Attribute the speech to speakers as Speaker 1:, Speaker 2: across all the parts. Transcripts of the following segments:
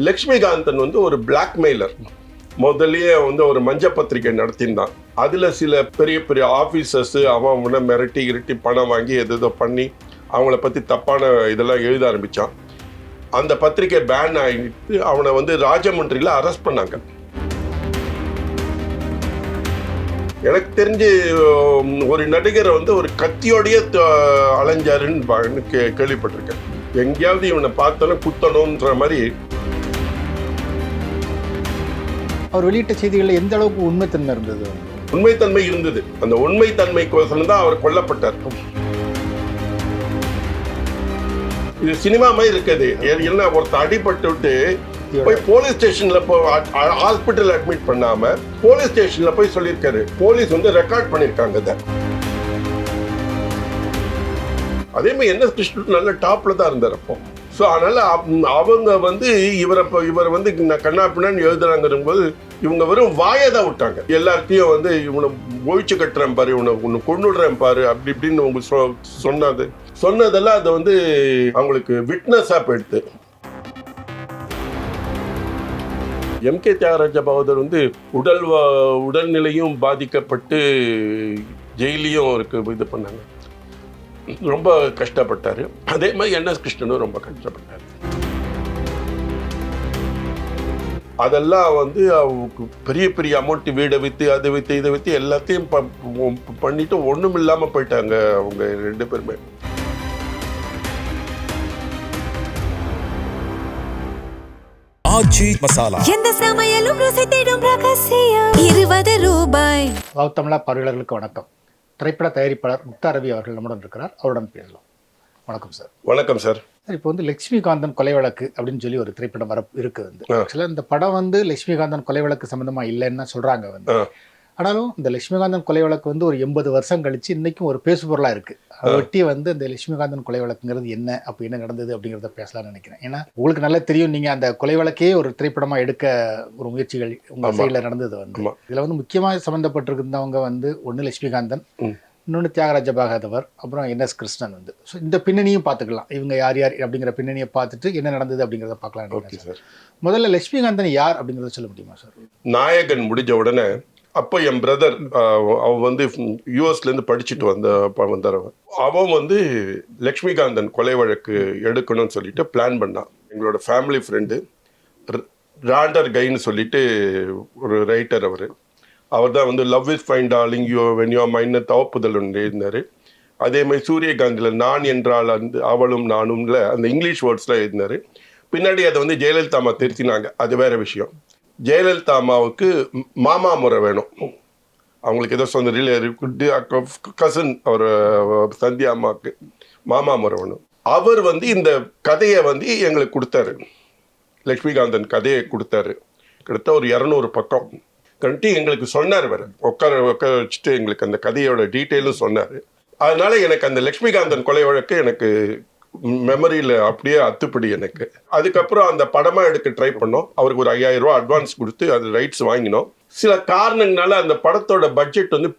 Speaker 1: லக்ஷ்மிகாந்தன் வந்து ஒரு பிளாக்மெயிலர். முதல்லயே வந்து ஒரு மஞ்ச பத்திரிகை நடத்தியிருந்தான். அதுல சில பெரிய பெரிய ஆபீசர்ஸ் அவன் மிரட்டி இருட்டி பணம் வாங்கி எதோ பண்ணி அவங்கள பத்தி தப்பான இதெல்லாம் எழுத ஆரம்பிச்சான். அந்த பத்திரிகை பேன் ஆகிட்டு அவனை வந்து ராஜமன்றியில் அரெஸ்ட் பண்ணாங்க. எனக்கு தெரிஞ்சு ஒரு நடிகரை வந்து ஒரு கத்தியோடையே அலைஞ்சாருன்னு கேள்விப்பட்டிருக்கேன். எங்கேயாவது இவனை பார்த்தோன்னா குத்தணுன்ற மாதிரி.
Speaker 2: அவர் வெளியிட்ட செய்திகளில் எந்த அளவுக்கு உண்மைத்தன்மை இருந்தது?
Speaker 1: உண்மைத்தன்மை இருந்தது. அந்த உண்மைத்தன்மைக்கோசரம் தான் அவர் கொல்லப்பட்டார். இது சினிமா மாதிரி இருக்குது. என்ன ஒருத்தர் அடிபட்டு விட்டு போய் போலீஸ் ஸ்டேஷன்ல ஹாஸ்பிட்டல் அட்மிட் பண்ணாம போலீஸ் ஸ்டேஷன்ல போய் சொல்லியிருக்காரு. போலீஸ் வந்து ரெக்கார்ட் பண்ணிருக்காங்க. அதே மாதிரி என்எஸ் கிருஷ்ணன் நல்ல டாப்ல தான் இருந்தார் அப்போ. ஸோ அதனால அவங்க வந்து இவரை வந்து கண்ணா பின்னான்னு எழுதுறாங்கிற போது இவங்க வெறும் வாயை தான் விட்டாங்க. எல்லார்த்தையும் வந்து இவனை ஒழிச்சு கட்டுறேன் பாரு, இவனை கொண்டுடுறேன் பாரு, அப்படி இப்படின்னு அவங்க சொன்னதெல்லாம் அதை வந்து அவங்களுக்கு விட்னஸா போயிடுது. எம்.கே. தியாகராஜ பகதூர் வந்து உடல்நிலையும் பாதிக்கப்பட்டு ஜெயிலையும் இருக்கு இது பண்ணாங்க. ரொம்ப கஷ்டப்பட்டாரு. அதே மாதிரி என்எஸ் கிருஷ்ணனும் ரொம்ப கஷ்டப்பட்டாரு. அதெல்லாம் வந்து அவங்களுக்கு பெரிய பெரிய அமௌண்ட் வீடை விற்று அதை விற்று இதை விற்று எல்லாத்தையும் பண்ணிட்டு ஒன்றும் இல்லாமல் போயிட்டாங்க அவங்க ரெண்டு பேருமே.
Speaker 2: தமிழா பார்வையாளர்களுக்கு வணக்கம். திரைப்பட தயாரிப்பாளர் முக்தார் ரவி அவர்கள் நம்முடன் இருக்கிறார். அவருடன் பேசலாம். வணக்கம் சார்.
Speaker 1: வணக்கம் சார்.
Speaker 2: இப்போ வந்து லட்சுமிகாந்தன் கொலை வழக்கு அப்படின்னு சொல்லி ஒரு திரைப்படம் இருக்குது. ஆக்சுவலாக இந்த படம் வந்து லட்சுமிகாந்தன் கொலை வழக்கு சம்பந்தமா இல்லைன்னு சொல்றாங்க வந்து. ஆனாலும் இந்த லட்சுமிகாந்தன் கொலை வழக்கு வந்து ஒரு 80 வருஷம் கழிச்சு இன்னைக்கும் ஒரு பேசுபொருளா இருக்கு. அதை ஒட்டி வந்து இந்த லட்சுமிகாந்தன் கொலை வழக்குங்கிறது என்ன, அப்போ என்ன நடந்தது அப்படிங்கிறத பேசலாம்னு நினைக்கிறேன். ஏன்னா உங்களுக்கு நல்லா தெரியும், நீங்க அந்த கொலை வழக்கையே ஒரு திரைப்படமா எடுக்க ஒரு முயற்சிகள் உங்க சைட்ல நடந்தது வந்து. இதுல வந்து முக்கியமாக சம்பந்தப்பட்டிருந்தவங்க வந்து ஒன்னு லட்சுமிகாந்தன், இன்னொன்று தியாகராஜ பகதூர், அப்புறம் என்எஸ் கிருஷ்ணன் வந்து. ஸோ இந்த பின்னணியும் பார்த்துக்கலாம். இவங்க யார் யார் அப்படிங்கிற பின்னணியை பார்த்துட்டு என்ன நடந்தது அப்படிங்கிறத பார்க்கலாம். முதல்ல லட்சுமிகாந்தன் யார் அப்படிங்கிறத சொல்ல முடியுமா சார்?
Speaker 1: நாயகன் முடிஞ்ச உடனே அப்போ என் பிரதர் அவன் வந்து யூஎஸ்லேருந்து படிச்சுட்டு வந்தார். அவன் வந்து லக்ஷ்மிகாந்தன் கொலை வழக்கு எடுக்கணும்னு சொல்லிட்டு பிளான் பண்ணான். எங்களோட ஃபேமிலி ஃப்ரெண்டு ராண்டர் கைன்னு சொல்லிட்டு ஒரு ரைட்டர். அவர் தான் வந்து love is fine darling when you mind தவப்புதல் ஒன்று எழுதினார். அதே மாதிரி சூரியகாந்தியில் நான் என்றால் அவளும் நானும்ல அந்த இங்கிலீஷ் வேர்ட்ஸில் எழுதினார். பின்னாடி அதை வந்து ஜெயலலிதா அம்மா திருத்தினாங்க, அது வேற விஷயம். ஜெயலலிதா அம்மாவுக்கு மாமா முறை வேணும். அவங்களுக்கு ஏதோ சொந்த கசின் அவர் சந்தியா அம்மாவுக்கு மாமா முறை வேணும். அவர் வந்து இந்த கதையை வந்து எங்களுக்கு கொடுத்தாரு. லட்சுமிகாந்தன் கதையை கொடுத்தாரு. கிட்டத்தட்ட ஒரு 200 பக்கம் கண்டி எங்களுக்கு சொன்னார். வேற உட்கார வச்சுட்டு எங்களுக்கு அந்த கதையோட டீட்டெயிலும் சொன்னார். அதனால எனக்கு அந்த லட்சுமிகாந்தன் கொலை வழக்கு எனக்கு மெமரியில் அப்படியே அத்துப்படி எனக்கு. அதுக்கப்புறம் அந்த படமாக எடுக்க ட்ரை பண்ணோம். அவருக்கு ஒரு 5000 ரூபா அட்வான்ஸ் கொடுத்து அது ரைட்ஸ் வாங்கினோம். சில காரணங்களால அந்த படத்தோட பட்ஜெட் வந்து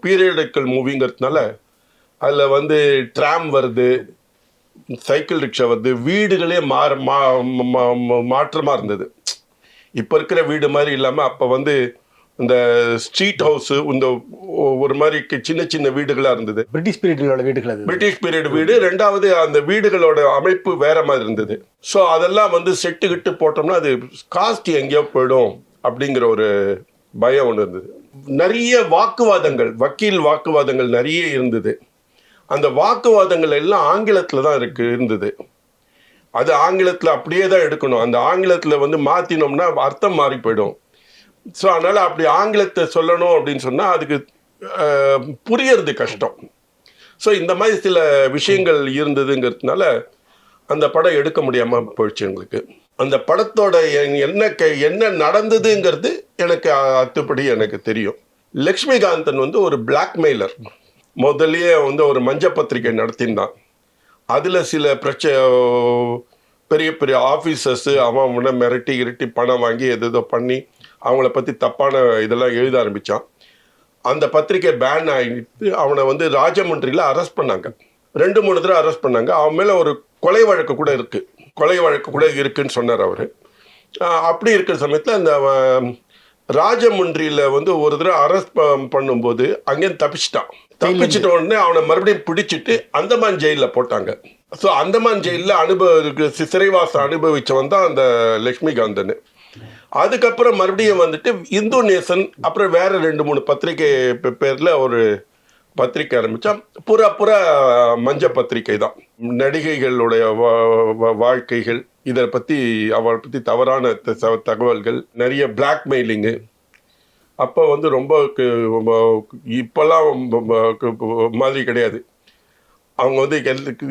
Speaker 1: பீரியடிக்கல் மூவிங்கிறதுனால அதில் வந்து ட்ராம் வருது, சைக்கிள் ரிக்ஷா வருது, வீடுகளே மாற்றமாக இருந்தது. இப்போ இருக்கிற வீடு மாதிரி இல்லாமல் அப்போ வந்து இந்த ஸ்ட்ரீட் ஹவுஸு இந்த ஒரு மாதிரி சின்ன சின்ன வீடுகளாக இருந்தது.
Speaker 2: பிரிட்டிஷ் பீரியட்
Speaker 1: வீடு. ரெண்டாவது அந்த வீடுகளோட அமைப்பு வேற மாதிரி இருந்தது. ஸோ அதெல்லாம் வந்து செட்டுக்கிட்டு போட்டோம்னா அது காஸ்ட் எங்கேயோ போயிடும் அப்படிங்கிற ஒரு பயம் ஒன்று இருந்தது. நிறைய வாக்குவாதங்கள், வக்கீல் வாக்குவாதங்கள் நிறைய இருந்தது. அந்த வாக்குவாதங்கள் எல்லாம் ஆங்கிலத்தில் தான் இருந்தது. அது ஆங்கிலத்தில் அப்படியே தான் எடுக்கணும். அந்த ஆங்கிலத்தில் வந்து மாற்றினோம்னா அர்த்தம் மாறி போயிடும். ஸோ அதனால் அப்படி ஆங்கிலத்தை சொல்லணும் அப்படின்னு சொன்னால் அதுக்கு புரியறது கஷ்டம். ஸோ இந்த மாதிரி சில விஷயங்கள் இருந்ததுங்கிறதுனால அந்த படம் எடுக்க முடியாமல் போயிடுச்சு எங்களுக்கு. அந்த படத்தோட என்ன நடந்ததுங்கிறது எனக்கு அத்துப்படி எனக்கு தெரியும். லக்ஷ்மிகாந்தன் வந்து ஒரு பிளாக்மெயிலர். முதல்லயே வந்து ஒரு மஞ்ச பத்திரிகை நடத்தியிருந்தான். அதில் சில பெரிய பெரிய ஆஃபீஸர்ஸ் அவன் மிரட்டி இருட்டி பணம் வாங்கி எதோ பண்ணி அவங்கள பற்றி தப்பான இதெல்லாம் எழுத ஆரம்பித்தான். அந்த பத்திரிகை பேன் ஆகிட்டு அவனை வந்து ராஜமன்றியில் அரெஸ்ட் பண்ணாங்க. 2-3 தடவை அரெஸ்ட் பண்ணாங்க. அவன் மேலே ஒரு கொலை வழக்கு கூட இருக்குன்னு சொன்னார் அவர். அப்படி இருக்கிற சமயத்தில் அந்த ராஜமுன்றியில் வந்து ஒரு தடவை அரெஸ்ட் பண்ணும்போது அங்கேருந்து தப்பிச்சிட்ட உடனே அவனை மறுபடியும் பிடிச்சிட்டு அந்தமான் ஜெயிலில் போட்டாங்க. ஸோ அந்தமான் ஜெயிலில் சிறைவாசம் அனுபவிச்சவன் தான் அந்த லக்ஷ்மிகாந்தன். அதுக்கப்புறம் மறுபடியும் வந்துட்டு இந்து நேசன், அப்புறம் வேற 2-3 பத்திரிகை பேரில் ஒரு பத்திரிகை ஆரம்பித்தா புற மஞ்ச பத்திரிகை தான். நடிகைகளுடைய வாழ்க்கைகள், இதை பற்றி அவளை பற்றி தவறான தகவல்கள், நிறைய பிளாக்மெயிலிங்கு. அப்போ வந்து ரொம்ப இப்போல்லாம் மாதிரி கிடையாது. அவங்க வந்து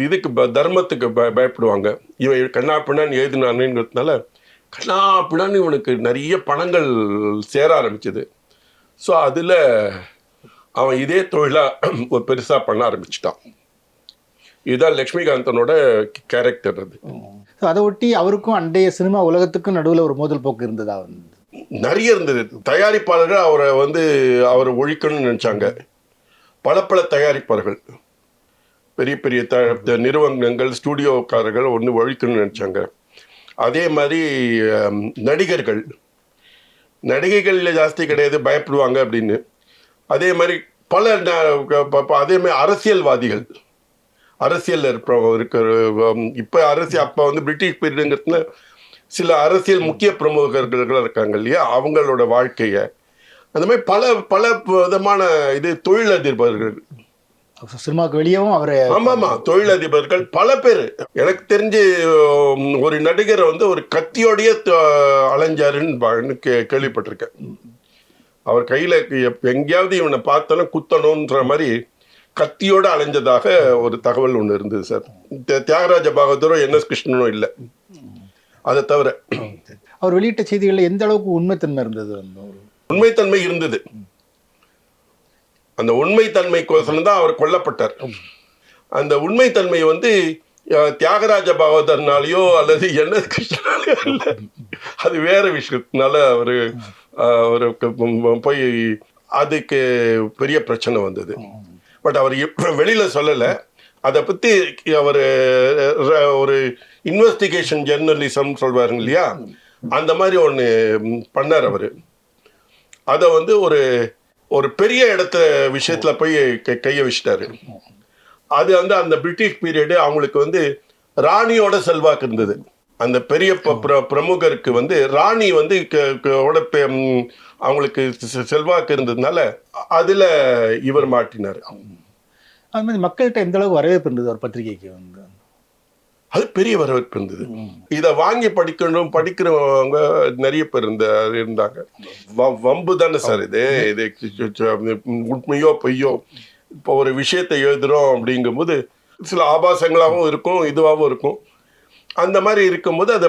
Speaker 1: இதுக்கு தர்மத்துக்கு பயப்படுவாங்க. இவன் கண்ணா பின்னான்னு எழுதினானுங்கிறதுனால கண்ணா பின்னான்னு இவனுக்கு நிறைய பணங்கள் சேர ஆரம்பிச்சது. ஸோ அதில் அவன் இதே தொழிலாக ஒரு பெருசாக பண்ண ஆரம்பிச்சிட்டான். இதுதான் லக்ஷ்மிகாந்தனோட கேரக்டர். அது
Speaker 2: அதை ஒட்டி அவருக்கும் அண்டைய சினிமா உலகத்துக்கும் நடுவில் ஒரு மோதல் போக்கு இருந்ததா?
Speaker 1: நிறைய இருந்தது. தயாரிப்பாளர்கள் அவரை ஒழிக்கணும்னு நினச்சாங்க. பல தயாரிப்பாளர்கள், பெரிய பெரிய நிறுவனங்கள், ஸ்டூடியோக்காரர்கள் ஒன்று ஒழிக்கணும்னு நினச்சாங்க. அதே மாதிரி நடிகைகள் ஜாஸ்தி கிடையாது, பயப்படுவாங்க அப்படின்னு. அதே மாதிரி அதே மாதிரி அரசியலில் இருக்கிற இப்போ அப்போ வந்து பிரிட்டிஷ் பீரியடுங்கிறதுல சில அரசியல் முக்கிய பிரமுகர்கள் இருக்காங்க இல்லையா, அவங்களோட வாழ்க்கையை அந்த மாதிரி பல விதமான தொழிலதிபர்கள்,
Speaker 2: சினிமாவுக்கு வெளியவும் அவர்.
Speaker 1: ஆமாம், தொழிலதிபர்கள் பல பேர். எனக்கு தெரிஞ்சு ஒரு நடிகரை வந்து ஒரு கத்தியோடைய அலைஞ்சாருன்னு கேள்விப்பட்டிருக்கேன். அவர் கையில் எங்கேயாவது இவனை பார்த்தாலும் குத்தணுன்ற மாதிரி கத்தியோடு அலைஞ்சதாக ஒரு தகவல் ஒன்று இருந்தது சார். தியாகராஜ பகதூரும் NS கிருஷ்ணனும் இல்லை. அதை தவிர
Speaker 2: அவர் வெளியிட்ட செய்திகளில் எந்த அளவுக்கு உண்மைத்தன்மை இருந்தது?
Speaker 1: உண்மைத்தன்மை இருந்தது. அந்த உண்மைத்தன்மைக்கோசரம் தான் அவர் கொல்லப்பட்டார். அந்த உண்மைத்தன்மை வந்து தியாகராஜ பகவதர்னாலேயோ அல்லது NS கிருஷ்ணனாலேயோ இல்லை, அது வேற விஷயத்தினால அவர் போய் அதுக்கு பெரிய பிரச்சனை வந்தது. பட் அவர் வெளியில் சொல்லலை. அதை பற்றி அவர் ஒரு இன்வெஸ்டிகேஷன் ஜெர்னலிசம் சொல்வாருங்க இல்லையா, அந்த மாதிரி ஒன்று பண்ணார் அவர். அதை வந்து ஒரு பெரிய விஷயத்தில் போய் கையை வச்சிட்டாரு. அது வந்து அந்த பிரிட்டிஷ் பீரியடு அவங்களுக்கு வந்து ராணியோட செல்வாக்கு இருந்தது. அந்த பெரிய பிரமுகருக்கு வந்து ராணி வந்து அவங்களுக்கு செல்வாக்கு இருந்ததுனால அதில் இவர் மாட்டினார்.
Speaker 2: அது மாதிரி மக்கள்கிட்ட எந்த அளவுக்கு வரவேற்பு இருந்தது ஒரு பத்திரிகைக்கு வந்து?
Speaker 1: அது பெரிய வரவேற்பு இருந்தது. இதை வாங்கி படிக்கிறவங்க நிறைய பேர் இருந்தாங்க. வம்பு தானே சார் இது உண்மையோ பொய்யோ. இப்போ ஒரு விஷயத்தை எழுதுறோம் அப்படிங்கும்போது சில ஆபாசங்களாகவும் இருக்கும், இதுவாகவும் இருக்கும். அந்த மாதிரி இருக்கும்போது அதை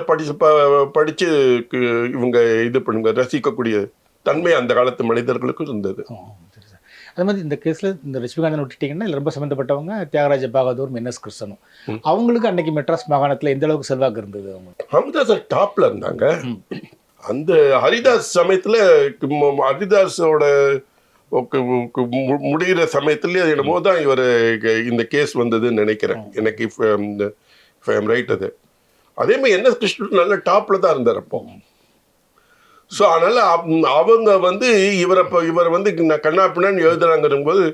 Speaker 1: படித்து இவங்க பண்ணுங்க, ரசிக்கக்கூடிய தன்மை அந்த காலத்து மனிதர்களுக்கும் இருந்தது.
Speaker 2: அது மாதிரி இந்த கேஸில் இந்த லட்சுமிகாந்தன் விட்டுட்டிங்கன்னா ரொம்ப சம்மந்தப்பட்டவங்க தியாகராஜ பகதூர், NS கிருஷ்ணனும். அவங்களுக்கு அன்னைக்கு மெட்ராஸ் மாகாணத்தில் எந்த அளவுக்கு செல்வாக்கு இருந்தது?
Speaker 1: அவங்க சார் டாப்ல இருந்தாங்க. அந்த ஹரிதாஸ் சமயத்தில் ஹரிதாஸோட முடிகிற சமயத்துலேயே என்னமோ தான் இவர் இந்த கேஸ் வந்ததுன்னு நினைக்கிறேன் எனக்கு, ரைட். அது அதே மாதிரி NS கிருஷ்ணன் நல்ல டாப்ல தான் இருந்தார் அப்போ. ஸோ அதனால் அவங்க வந்து இவர் வந்து கண்ணா பின்னான்னு எழுதுறாங்கிறபோது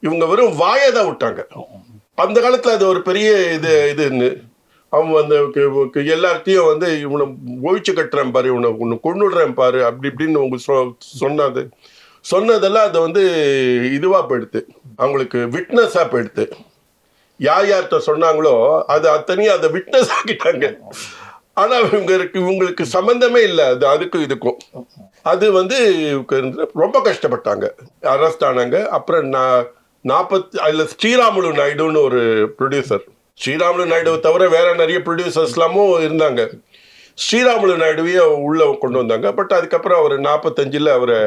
Speaker 1: இவங்க வெறும் வாயை தான் விட்டாங்க. அந்த காலத்தில் அது ஒரு பெரிய இதுன்னு அவங்க வந்து எல்லார்த்தையும் வந்து இவனை ஒழிச்சு கட்டுறேன் பாரு, இவனை கொண்டுடுறேன் பாரு, அப்படி இப்படின்னு அவங்க சொன்னதெல்லாம் அதை வந்து இதுவாக போயிடுது, அவங்களுக்கு விட்னஸாக போயிடுது. யார்கிட்ட சொன்னாங்களோ அது அத்தனையும் அதை விட்னஸ் ஆக்கிட்டாங்க. ஆனால் இவங்களுக்கு சம்மந்தமே இல்லை அதுக்கும் இதுக்கும். அது வந்து ரொம்ப கஷ்டப்பட்டாங்க, அரெஸ்ட் ஆனாங்க. அப்புறம் அதில் ஸ்ரீராமுலு நாயுடுன்னு ஒரு ப்ரொடியூசர், ஸ்ரீராமுலு நாயுடுவை தவிர வேற நிறைய ப்ரொடியூசர்ஸ்லாமும் இருந்தாங்க. ஸ்ரீராமுலு நாயுடுவையே உள்ளே கொண்டு வந்தாங்க. பட் அதுக்கப்புறம் அவர் 45 அவரை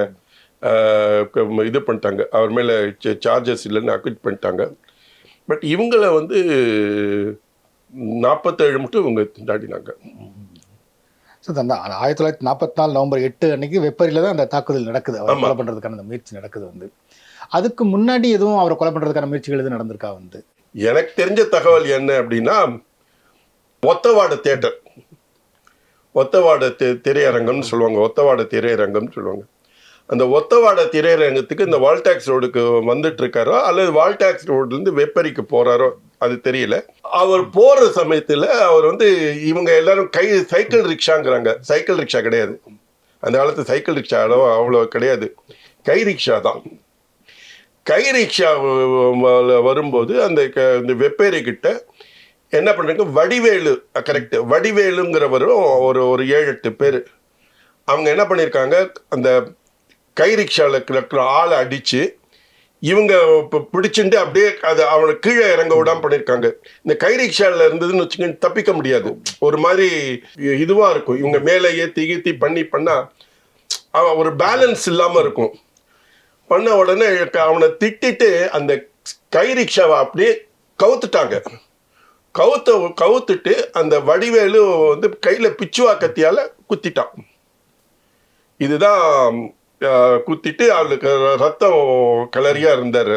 Speaker 1: பண்ணிட்டாங்க, அவர் மேலே சார்ஜஸ் இல்லைன்னு அக்விட் பண்ணிட்டாங்க. பட் இவங்களை வந்து 47 மட்டும் இவங்க தாண்டினாங்க.
Speaker 2: ஸோ அந்த 1944 நவம்பர் 8 அன்னைக்கு வெப்பரியில் தான் அந்த தாக்குதல் நடக்குது, அவர் கொலை பண்ணுறதுக்கான அந்த முயற்சி நடக்குது வந்து. அதுக்கு முன்னாடி எதுவும் அவரை கொலை பண்ணுறதுக்கான முயற்சிகள் எதுவும் நடந்திருக்கா வந்து? எனக்கு
Speaker 1: தெரிஞ்ச தகவல் என்ன அப்படின்னா, ஒத்தவாடு ஒத்தவாட திரையரங்கம்னு சொல்லுவாங்க, ஒத்தவாட திரையரங்கம்னு சொல்லுவாங்க. அந்த ஒத்தவாட திரையரங்கத்துக்கு இந்த வால்டாக்ஸ் ரோடுக்கு வந்துட்டு இருக்காரோ அல்லது வால்டாக்ஸ் ரோட்லேருந்து வெப்பரிக்கு போறாரோ அது தெரியல. அவர் போற சமயத்தில் அவர் வந்து இவங்க எல்லாரும் சைக்கிள் ரிக்ஷாங்கிறாங்க. சைக்கிள் ரிக்ஷா கிடையாது, அந்த காலத்து சைக்கிள் ரிக்ஷா அவ்வளோ கிடையாது, கை ரிக்ஷா தான். கை ரிக்ஷா வரும்போது அந்த வெப்பேரி கிட்ட என்ன பண்ணுறாங்க, வடிவேலு, கரெக்ட், வடிவேலுங்கிறவரும் ஒரு 7-8 பேர் அவங்க என்ன பண்ணியிருக்காங்க, அந்த கை ரிக்ஷாவில் ஆளை அடித்து இவங்க இப்போ பிடிச்சிட்டு அப்படியே அதை அவனை கீழே இறங்க விடாமல் பண்ணியிருக்காங்க. இந்த கை ரிக்ஷாவில் இருந்ததுன்னு வச்சுக்கோங்க தப்பிக்க முடியாது, ஒரு மாதிரி இதுவாக இருக்கும். இவங்க மேலே ஏற்றி பண்ணால் அவன் ஒரு பேலன்ஸ் இல்லாமல் இருக்கும். பண்ண உடனே அவனை திட்டிட்டு அந்த கை ரிக்ஷாவை அப்படியே கவுத்துட்டாங்க. கவுத்துட்டு அந்த வடிவேலு வந்து கையில் பிச்சுவா கத்தியால் குத்திட்டான். இதுதான் குத்திட்டு அவளுக்கு ரத்தம் கிளறியா இருந்தார்.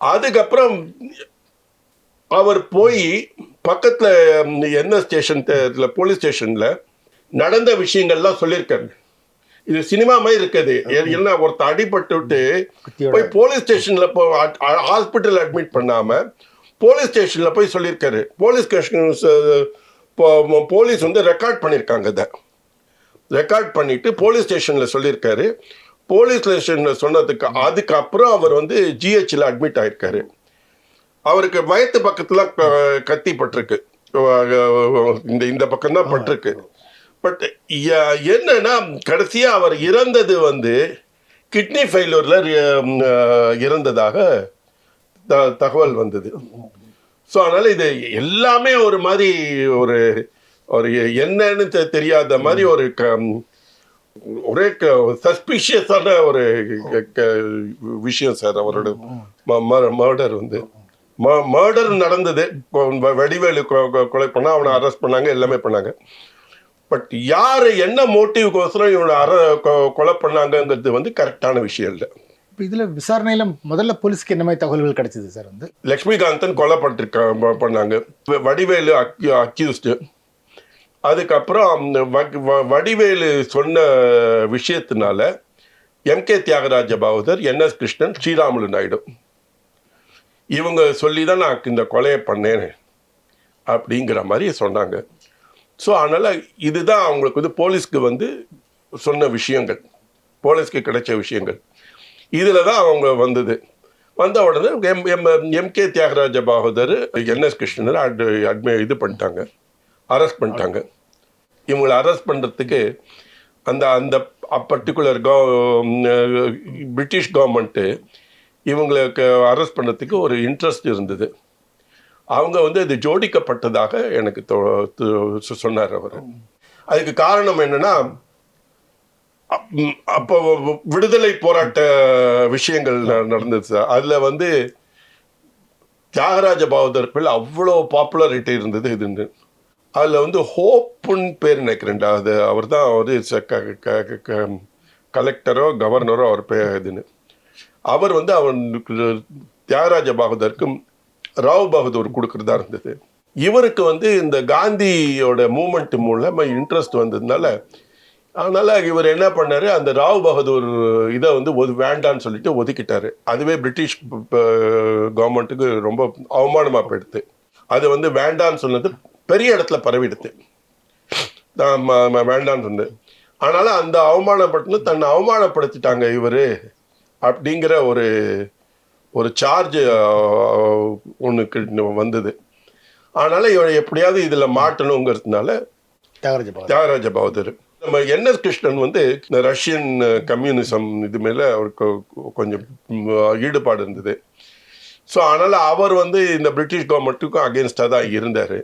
Speaker 1: அதுக்கப்புறம் அவர் போய் பக்கத்தில் என்ன ஸ்டேஷன், போலீஸ் ஸ்டேஷனில் நடந்த விஷயங்கள்லாம் சொல்லியிருக்காரு. இது சினிமா மாதிரி இருக்குது. என்ன, ஒருத்தர் அடிபட்டு விட்டு போய் போலீஸ் ஸ்டேஷனில் ஹாஸ்பிட்டல் அட்மிட் பண்ணாமல் போலீஸ் ஸ்டேஷனில் போய் சொல்லியிருக்காரு. போலீஸ் வந்து ரெக்கார்ட் பண்ணியிருக்காங்க. இதை ரெக்கார்ட் பண்ணிட்டு போலீஸ் ஸ்டேஷனில் சொல்லியிருக்காரு. போலீஸ் ஸ்டேஷனில் சொன்னதுக்கு அதுக்கப்புறம் அவர் வந்து ஜிஹெச்சில் அட்மிட் ஆயிருக்காரு. அவருக்கு வயத்து பக்கத்தில் கத்தி பட்டிருக்கு, இந்த பக்கம்தான் பட்டிருக்கு. பட் என்னன்னா கடைசியாக அவர் இறந்தது வந்து கிட்னி ஃபெயிலியரில் இறந்ததாக தகவல் வந்தது. ஸோ அதனால் இது எல்லாமே ஒரு மாதிரி ஒரு என்னன்னு தெரியாத மாதிரி ஒரே சஸ்பிஷியஸான ஒரு விஷயம் சார். அவரோட மர்டர் வந்து மர்டர் நடந்தது. வடிவேலு கொலை பண்ணால் அவனை அரெஸ்ட் பண்ணாங்க, எல்லாமே பண்ணாங்க. பட் யார் என்ன மோட்டிவ்க்கோசரம் இவனை கொலை பண்ணாங்கங்கிறது வந்து கரெக்டான விஷயம் இல்லை.
Speaker 2: இப்போ இதில் விசாரணையில் முதல்ல போலீஸ்க்கு என்ன மாதிரி தகவல்கள் கிடைச்சிது சார்? வந்து
Speaker 1: லக்ஷ்மிகாந்தன் கொலை பண்ணாங்க, வடிவேலு அக்யூஸ்டு. அதுக்கப்புறம் வடிவேலு சொன்ன விஷயத்தினால எம்கே தியாகராஜ பாகவதர், என்எஸ் கிருஷ்ணன், ஸ்ரீராமுலு நாயுடு இவங்க சொல்லி தான் நான் இந்த கொலையை பண்ணேன் அப்படிங்கிற மாதிரி சொன்னாங்க. ஸோ அதனால் இதுதான் அவங்களுக்கு வந்து போலீஸ்க்கு வந்து சொன்ன விஷயங்கள், போலீஸ்க்கு கிடைச்ச விஷயங்கள். இதில் தான் அவங்க வந்த உடனே எம்கே தியாகராஜ பாகவதர், என்எஸ் கிருஷ்ணன் இது பண்ணிட்டாங்க, அரெஸ்ட் பண்ணிட்டாங்க. இவங்களை அரெஸ்ட் பண்ணுறதுக்கு அந்த பர்டிகுலர் பிரிட்டிஷ் கவர்மெண்ட்டு இவங்களுக்கு அரெஸ்ட் பண்ணுறதுக்கு ஒரு இன்ட்ரெஸ்ட் இருந்தது. அவங்க வந்து இது ஜோடிக்கப்பட்டதாக எனக்கு சொன்னார் அவர். அதுக்கு காரணம் என்னன்னா, அப்போ விடுதலை போராட்ட விஷயங்கள் நடந்தது சார். அதில் வந்து தியாகராஜ பாகவதர்கள் அவ்வளோ பாப்புலாரிட்டி இருந்தது. இதுன்னு அதில் வந்து ஹோப்புன்னு பேர் நினைக்கிறேன், அது அவர் தான் கலெக்டரோ கவர்னரோ அவர் பேர். இதுன்னு அவர் வந்து அவனுக்கு தியாகராஜ பாகவதருக்கு ராவ் பகதூர் கொடுக்குறதா இருந்தது. இவருக்கு வந்து இந்த காந்தியோட மூமெண்ட் மூலமாக இன்ட்ரெஸ்ட் வந்ததுனால, அதனால் இவர் என்ன பண்ணார், அந்த ராவ் பகதூர் இதை வந்து வேண்டான்னு சொல்லிட்டு ஒதுக்கிட்டார். அதுவே பிரிட்டிஷ் கவர்மெண்ட்டுக்கு ரொம்ப அவமானமாக போயிடுது. அது வந்து வேண்டான்னு சொன்னது பெரிய இடத்துல பரவிடுது, வேண்டான்னு சொன்னது. அதனால் அந்த அவமானப்பட்டு தன்னை அவமானப்படுத்திட்டாங்க இவர் அப்படிங்கிற ஒரு சார்ஜ் ஒன்றுக்கு வந்தது. அதனால் இவரை எப்படியாவது இதில் மாட்டணுங்கிறதுனால தியாகராஜ பாகவதர், நம்ம என்எஸ் கிருஷ்ணன் வந்து இந்த ரஷ்யன் கம்யூனிசம் இது மேலே அவருக்கு கொஞ்சம் ஈடுபாடு இருந்தது. ஸோ அதனால் அவர் வந்து இந்த பிரிட்டிஷ் கவர்மெண்ட்டுக்கும் அகேன்ஸ்டாக தான் இருந்தார்.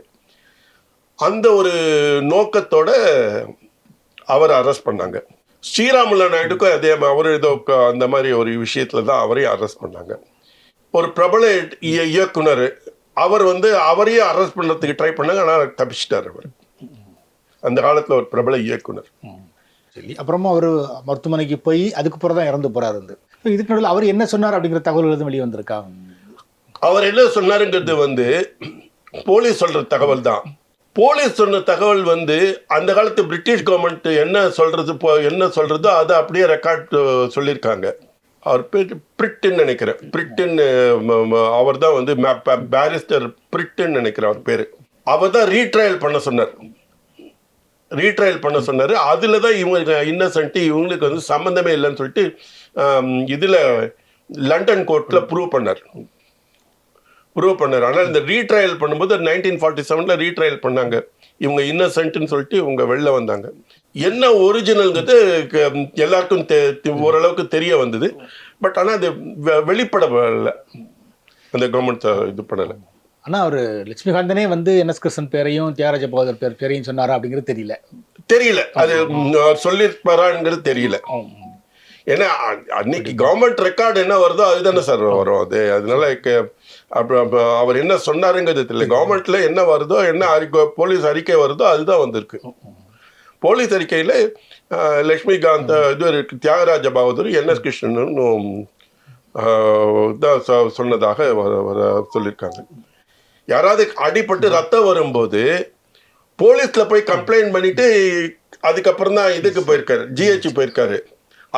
Speaker 1: அந்த ஒரு நோக்கத்தோட அவர் அரெஸ்ட் பண்ணாங்க. ஸ்ரீராமுலு நாயுடுக்கும் அதே அவர் ஏதோ அந்த மாதிரி ஒரு விஷயத்தில் தான் அவரையும் அரெஸ்ட் பண்ணாங்க. ஒரு பிரபல இயக்குனர் அவர் வந்து அவரையும் அரெஸ்ட் பண்ணுறதுக்கு ட்ரை பண்ணாங்க, ஆனால் தப்பிச்சிட்டார் அவர். அந்த காலத்தில் ஒரு பிரபல இயக்குனர்.
Speaker 2: சரி, அப்புறமா அவர் மருத்துவமனைக்கு போய் அதுக்கப்புறம் தான் இறந்து போறாரு. வந்து இதுக்கு நடுவில் அவர் என்ன சொன்னார் அப்படிங்கிற தகவல்கள் எதுவும் வெளியே வந்திருக்கா?
Speaker 1: அவர் என்ன சொன்னாருங்கிறது வந்து போலீஸ் சொல்கிற தகவல் தான். போலீஸ் சொன்ன தகவல் வந்து அந்த காலத்து பிரிட்டிஷ் கவர்மெண்ட் என்ன சொல்றதோ அதை அப்படியே ரெக்கார்ட் சொல்லியிருக்காங்க. அவர் பேர் பிரிட்டுன்னு நினைக்கிறேன். பிரிட்டுன்னு அவர் தான் வந்து பேரிஸ்டர் பிரிட்டுன்னு நினைக்கிறேன் அவர் பேர். அவர் தான் ரீட்ரையல் பண்ண சொன்னார். அதில் தான் இவங்க இன்னசென்ட்டு, இவங்களுக்கு வந்து சம்மந்தமே இல்லைன்னு சொல்லிட்டு இதில் லண்டன் கோர்ட்டில் ப்ரூவ் பண்ணார். ஆனால் இந்த ரீட்ரையல் பண்ணும்போது 1947 ரீட்ரையல் பண்ணாங்க. இவங்க இன்னசென்ட்னு சொல்லிட்டு இவங்க வெளில வந்தாங்க. என்ன ஒரிஜினல்ங்கிறது எல்லாருக்கும் ஓரளவுக்கு தெரிய வந்தது. பட் ஆனால் அது வெளிப்படலை, அந்த கவர்மெண்ட் இது பண்ணலை.
Speaker 2: ஆனால் அவர் லட்சுமிகாந்தனே வந்து என்எஸ் கிருஷ்ணன் பேரையும் தியாகராஜ பாகவதர் பேரையும் சொன்னாரா அப்படிங்கிறது தெரியல. அது சொல்லியிருப்பாராங்கிறது தெரியல. ஏன்னா அன்னைக்கு கவர்மெண்ட் ரெக்கார்டு என்ன வருதோ அதுதானே சார் வரும். அதனால அவர் என்ன சொன்னாருங்கிறது தெரியல. கவர்மெண்ட்ல என்ன வருதோ, என்ன போலீஸ் அறிக்கை வருதோ அதுதான் வந்திருக்கு. போலீஸ் அறிக்கையில் லட்சுமிகாந்த் இது இருக்கு, தியாகராஜ பகதூர், என்எஸ் கிருஷ்ணன் தான் சொன்னதாக சொல்லியிருக்காங்க. யாராவது அடிபட்டு ரத்தம் வரும்போது போலீஸ்ல போய் கம்ப்ளைண்ட் பண்ணிட்டு அதுக்கப்புறம் தான் இதுக்கு போயிருக்காரு, ஜிஹெச் போயிருக்காரு.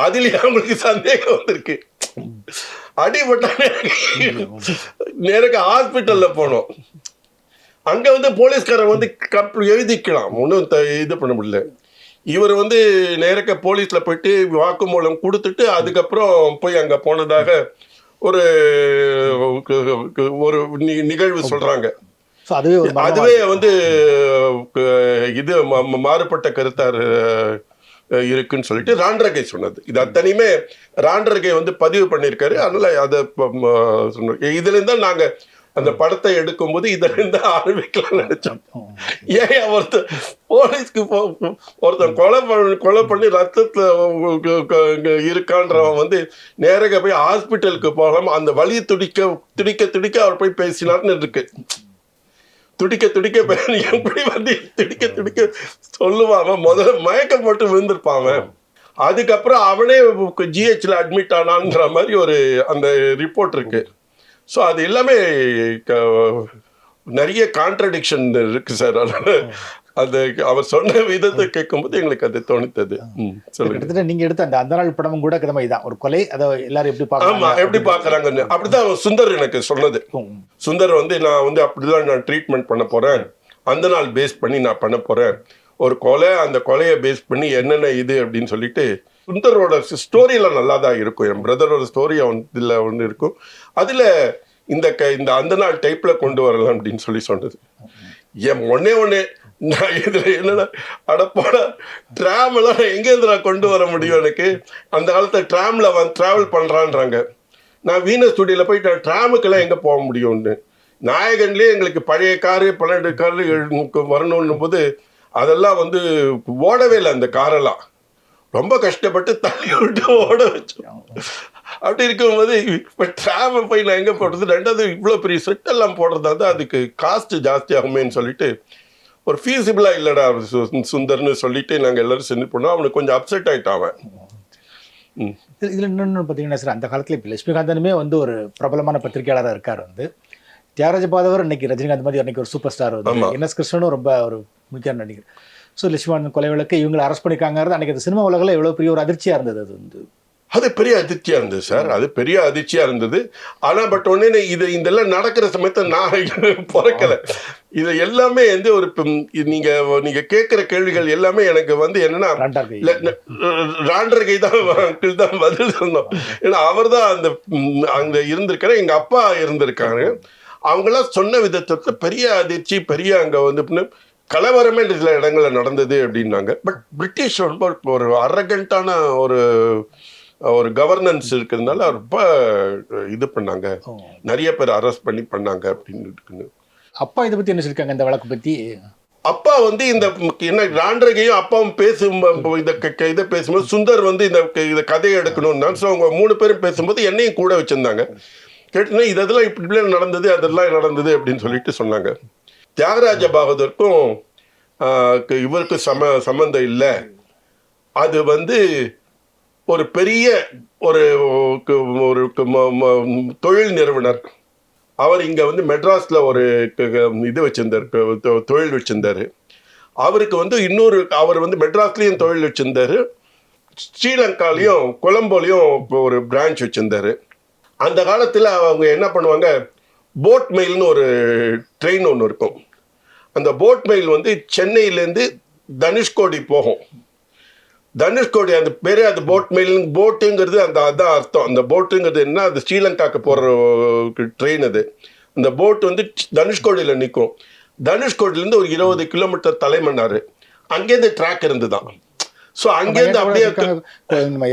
Speaker 2: அதுலயே அவங்களுக்கு சந்தேகம் வந்திருக்கு. அடிபட்டானே நேரக்கு ஹாஸ்பிட்டல்ல போனோம். அங்க வந்து போலீஸ்காரன் வந்து எழுதிக்கலாம், ஒன்றும் இது பண்ண முடியல. இவர் வந்து நேரக்க போலீஸ்ல போயிட்டு வாக்குமூலம் கொடுத்துட்டு அதுக்கப்புறம் போய் அங்க போனதாக ஒரு நிகழ்வு சொல்றாங்க. அதுவே வந்து இது மாறுபட்ட கருத்தார் இருக்குன்னு சொல்லிட்டு ராண்டரகை சொன்னது. இது அத்தனையுமே ராண்டரகை வந்து பதிவு பண்ணியிருக்காரு. அதனால அதை இதுல இருந்தா நாங்க அந்த படத்தை எடுக்கும்போது இதுல இருந்தா ஆரம்பிக்கலாம் நினைச்சோம். ஏன் போலீஸ்க்கு ஒருத்தன் கொலை பண்ணி ரத்தத்துல இருக்கான்றவன் வந்து நேராக போய் ஹாஸ்பிட்டலுக்கு போகாம அந்த வலி துடிக்க அவர் போய் பேசினார்னு இருக்கு. துடிக்க எப்படி வந்து துடிக்க சொல்லுவாங்க. முதல்ல மயக்கம் போட்டு விழுந்திருப்பாங்க. அதுக்கப்புறம் அவனே ஜிஹெச்ல அட்மிட் ஆனான்ற மாதிரி ஒரு அந்த ரிப்போர்ட் இருக்கு. ஸோ அது எல்லாமே நிறைய கான்ட்ரடிக்ஷன் இருக்கு சார். அது அவர் சொன்ன விதத்தை கேட்கும்போது எங்களுக்கு அது தோணித்தது. சொல்லுங்க. நீங்க எடுத்த அந்த நாள் படமும் கூட இதான் ஒரு கொலை, அதை எல்லாரும் எப்படி
Speaker 1: பாக்குறாங்கன்னு அப்படிதான் சுந்தர் எனக்கு சொன்னது. சுந்தர் வந்து நான் வந்து அப்படிதான் நான் ட்ரீட்மெண்ட் பண்ண போறேன், அந்த நாள் பேஸ் பண்ணி நான் பண்ண போறேன் ஒரு கொலை, அந்த கொலையை பேஸ் பண்ணி என்னென்ன இது அப்படின்னு சொல்லிட்டு. சுந்தரோட ஸ்டோரியெல்லாம் நல்லா தான் இருக்கும். என் பிரதரோட ஸ்டோரி இதில் ஒன்று இருக்கும். அதில் இந்த அந்த நாள் டைப்பில் கொண்டு வரலாம் அப்படின்னு சொன்னது. என் ஒன்னே நான் இதில் என்னன்னா அடப்போட ட்ராமெல்லாம் எங்கேருந்து நான் கொண்டு வர முடியும்? எனக்கு அந்த காலத்தில் ட்ராமில் ட்ராவல் பண்ணுறான்றாங்க. நான் வீனஸ் ஸ்டுடியோவில் போய் நான் ட்ராமுக்கெல்லாம் எங்கே போக முடியும்னு. நாயகன்லேயே எங்களுக்கு பழைய காரு 12 காரு வரணுன்னும் போது அதெல்லாம் வந்து ஓடவே இல்லை. அந்த காரெல்லாம் ரொம்ப கஷ்டப்பட்டு தள்ளி விட்டு ஓட வச்சோம். அப்படி இருக்கும்போது இப்போ ட்ராமை போய் நான் எங்கே போடுறது? ரெண்டாவது இவ்வளோ பெரிய செட்டெல்லாம் போடுறதா தான் அதுக்கு காஸ்ட் ஜாஸ்தி ஆகுமேன்னு சொல்லிட்டு ஒரு ஃபீஸிபிளாக இல்லைடா சுந்தர்னு சொல்லிட்டு நாங்கள் எல்லாரும் செஞ்சு போனோம். அவனுக்கு கொஞ்சம் அப்செட் ஆகிட்டான்.
Speaker 2: இதில் இன்னொன்று பார்த்தீங்கன்னா சார், அந்த காலத்தில் இப்போ லட்சுமிகாந்தனுமே வந்து ஒரு பிரபலமான பத்திரிகையாளராக இருக்கார். வந்து தியாகராஜ பாகவதர் இன்னைக்கு ரஜினிகாந்த் மாதிரி அன்னைக்கு ஒரு சூப்பர் ஸ்டார் வந்து என்எஸ் கிருஷ்ணனும் ரொம்ப ஒரு முக்கிய நடிகர். ஸோ லட்சுமிகாந்தன் கொலை வழக்கு இவங்களை அரெஸ்ட் பண்ணியிருக்காங்கிறது அன்றைக்கி அந்த சினிமா உலகில் எவ்வளோ பெரிய ஒரு அதிர்ச்சியாக இருந்தது.
Speaker 1: அது பெரிய அதிர்ச்சியாக இருந்தது சார், அது பெரிய அதிர்ச்சியாக இருந்தது. ஆனால் பட் ஒன்னே இதெல்லாம் நடக்கிற சமயத்தை நான் பிறக்கலை. இது எல்லாமே வந்து ஒரு நீங்கள் கேட்குற கேள்விகள் எல்லாமே எனக்கு வந்து என்னன்னா ராண்டர்கை தான் பதில் சொன்னோம். ஏன்னா அவர் தான் அங்கே இருந்திருக்காரு, எங்கள் அப்பா இருந்திருக்காரு. அவங்களாம் சொன்ன விதத்தை பெரிய அதிர்ச்சி, பெரிய அங்கே வந்து கலவரமே சில இடங்களில் நடந்தது அப்படின்னாங்க. பட் பிரிட்டிஷ் ரொம்ப ஒரு அரகண்டான ஒரு கவர்னன்ஸ் இருக்கிறதுனால ரொம்ப இது பண்ணாங்க, நிறைய பேர் அரெஸ்ட் பண்ணாங்க அப்படின்னு இருக்குன்னு.
Speaker 2: அப்பா இதை பற்றி என்ன சொல்லியிருக்காங்க இந்த வழக்கு பற்றி?
Speaker 1: அப்பா வந்து இந்த என்ன ராண்டரகையும் அப்பாவும் இதை பேசும்போது சுந்தர் வந்து இந்த கதையை எடுக்கணும்னா, ஸோ அவங்க 3 பேரும் பேசும்போது என்னையும் கூட வச்சுருந்தாங்க. கேட்டுனா இதெல்லாம் இப்படிலாம் நடந்தது, அதெல்லாம் நடந்தது அப்படின்னு சொல்லிட்டு சொன்னாங்க. தியாகராஜ பகதூருக்கும் இவருக்கு சம்பந்தம் இல்லை. அது வந்து ஒரு பெரிய ஒரு தொழில் நிறுவனர், அவர் இங்கே வந்து மெட்ராஸில் ஒரு இது வச்சுருந்தார், தொழில் வச்சுருந்தார். அவருக்கு வந்து அவர் வந்து மெட்ராஸ்லேயும் தொழில் வச்சுருந்தார், ஸ்ரீலங்காலையும் கொலம்போலையும் ஒரு பிரான்ச் வச்சுருந்தார். அந்த காலத்தில் அவங்க என்ன பண்ணுவாங்க, போட் மெயில்னு ஒரு ட்ரெயின் ஒன்று இருக்கும். அந்த போட் மெயில் வந்து சென்னையிலேருந்து தனுஷ்கோடி போகும். தனுஷ்கோடி அந்த பேர், அது போட் மெயில், போட்டுங்கிறது அதான் அர்த்தம். அந்த போட்டுங்கிறது என்ன, அது ஸ்ரீலங்காவுக்கு போகிற ட்ரெயின். அது அந்த போட் வந்து தனுஷ்கோடியில் நிற்கும். தனுஷ்கோடியிலேருந்து ஒரு 20 கிலோமீட்டர் தலைமன்னார், அங்கேருந்து ட்ராக் இருந்துதான். ஸோ அங்கேருந்து அப்படியே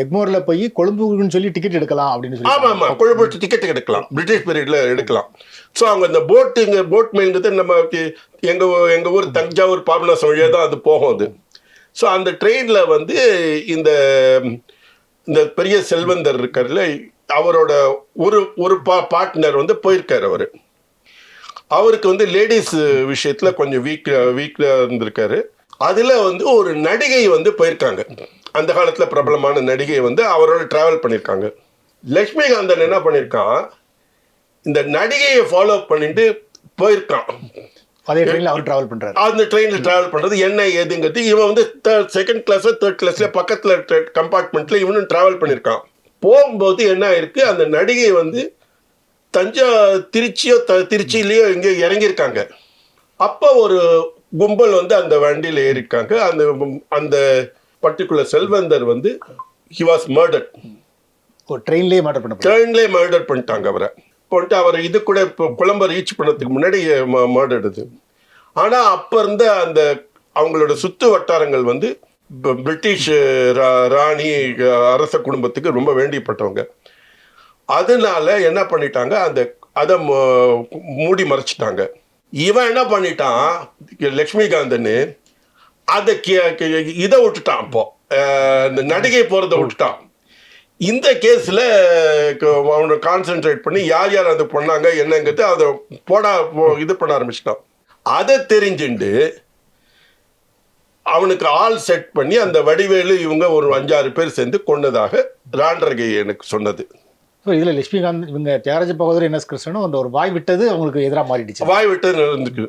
Speaker 2: எக்மோர்ல போய் கொழும்புன்னு சொல்லி டிக்கெட் எடுக்கலாம் அப்படின்னு சொல்லி.
Speaker 1: ஆமாம், கொழும்பு டிக்கெட் எடுக்கலாம், பிரிட்டிஷ் பீரியட்ல எடுக்கலாம். ஸோ அவங்க இந்த போட் மெயில்ங்கிறது நம்ம எங்கள் ஊர் தஞ்சாவூர் பாபநாசம் வழியாக தான் அது போகும் அது. ஸோ அந்த ட்ரெயினில் வந்து இந்த பெரிய செல்வந்தர் இருக்கார்ல, அவரோட ஒரு பார்ட்னர் வந்து போயிருக்காரு. அவருக்கு வந்து லேடிஸ் விஷயத்தில் கொஞ்சம் வீக்காக இருந்திருக்காரு. அதில் வந்து ஒரு நடிகை வந்து போயிருக்காங்க, அந்த காலத்தில் பிரபலமான நடிகை வந்து அவரோட ட்ராவல் பண்ணியிருக்காங்க. லக்ஷ்மிகாந்தன் என்ன பண்ணியிருக்கான், இந்த நடிகையை ஃபாலோ பண்ணிட்டு போயிருக்கான்.
Speaker 2: அதே ட்ரெயினில் அவர் ட்ராவல் பண்ணுறாரு.
Speaker 1: அந்த ட்ரெயினில் ட்ராவல் பண்ணுறது என்ன ஏதுங்கிறது, இவன் வந்து செகண்ட் கிளாஸோ தேர்ட் கிளாஸ்ல பக்கத்தில் கம்பார்ட்மெண்ட்டில் இவனும் ட்ராவல் பண்ணியிருக்கான். போகும்போது என்ன ஆயிருக்கு, அந்த நடிகை வந்து திருச்சியிலையோ எங்கேயோ இறங்கியிருக்காங்க. அப்போ ஒரு கும்பல் வந்து அந்த வண்டியில் ஏறிருக்காங்க. அந்த பர்டிகுலர் செல்வந்தர் வந்து he was murdered.
Speaker 2: ட்ரெயின்லேயே
Speaker 1: மர்டர் பண்ணிட்டாங்க அவரை. போட்டு அவர் இது கூட இப்போ கொலம்பை ரீச் பண்ணதுக்கு முன்னாடி மர்டர்டுது. ஆனால் அப்போ இருந்த அந்த அவங்களோட சுற்று வட்டாரங்கள் வந்து பிரிட்டிஷ் ராணி அரச குடும்பத்துக்கு ரொம்ப வேண்டியப்பட்டவங்க. அதனால என்ன பண்ணிட்டாங்க, அதை மூடி மறைச்சிட்டாங்க. இவன் என்ன பண்ணிட்டான், லக்ஷ்மிகாந்தன் அதை இதை விட்டுட்டான். அப்போ இந்த நடிகை போகிறத விட்டுட்டான். இந்த கேஸில் அவனை கான்சென்ட்ரேட் பண்ணி யார் யார் அதை பண்ணாங்க என்னங்கிறது அதை இது பண்ண ஆரம்பிச்சிட்டான். அதை தெரிஞ்சுட்டு அவனுக்கு ஆள் செட் பண்ணி அந்த வடிவேலு இவங்க ஒரு 5-6 பேர் சேர்ந்து கொண்டதாக ராண்டர்கை எனக்கு சொன்னது.
Speaker 2: ஸோ இதில் லட்சுமிகாந்த் இவங்க தியாகராஜ பகதூர் என்எஸ் கிருஷ்ணனும் அந்த ஒரு வாய் விட்டது அவங்களுக்கு எதிராக மாறிடுச்சு.
Speaker 1: வாய் விட்டது நடந்துக்கு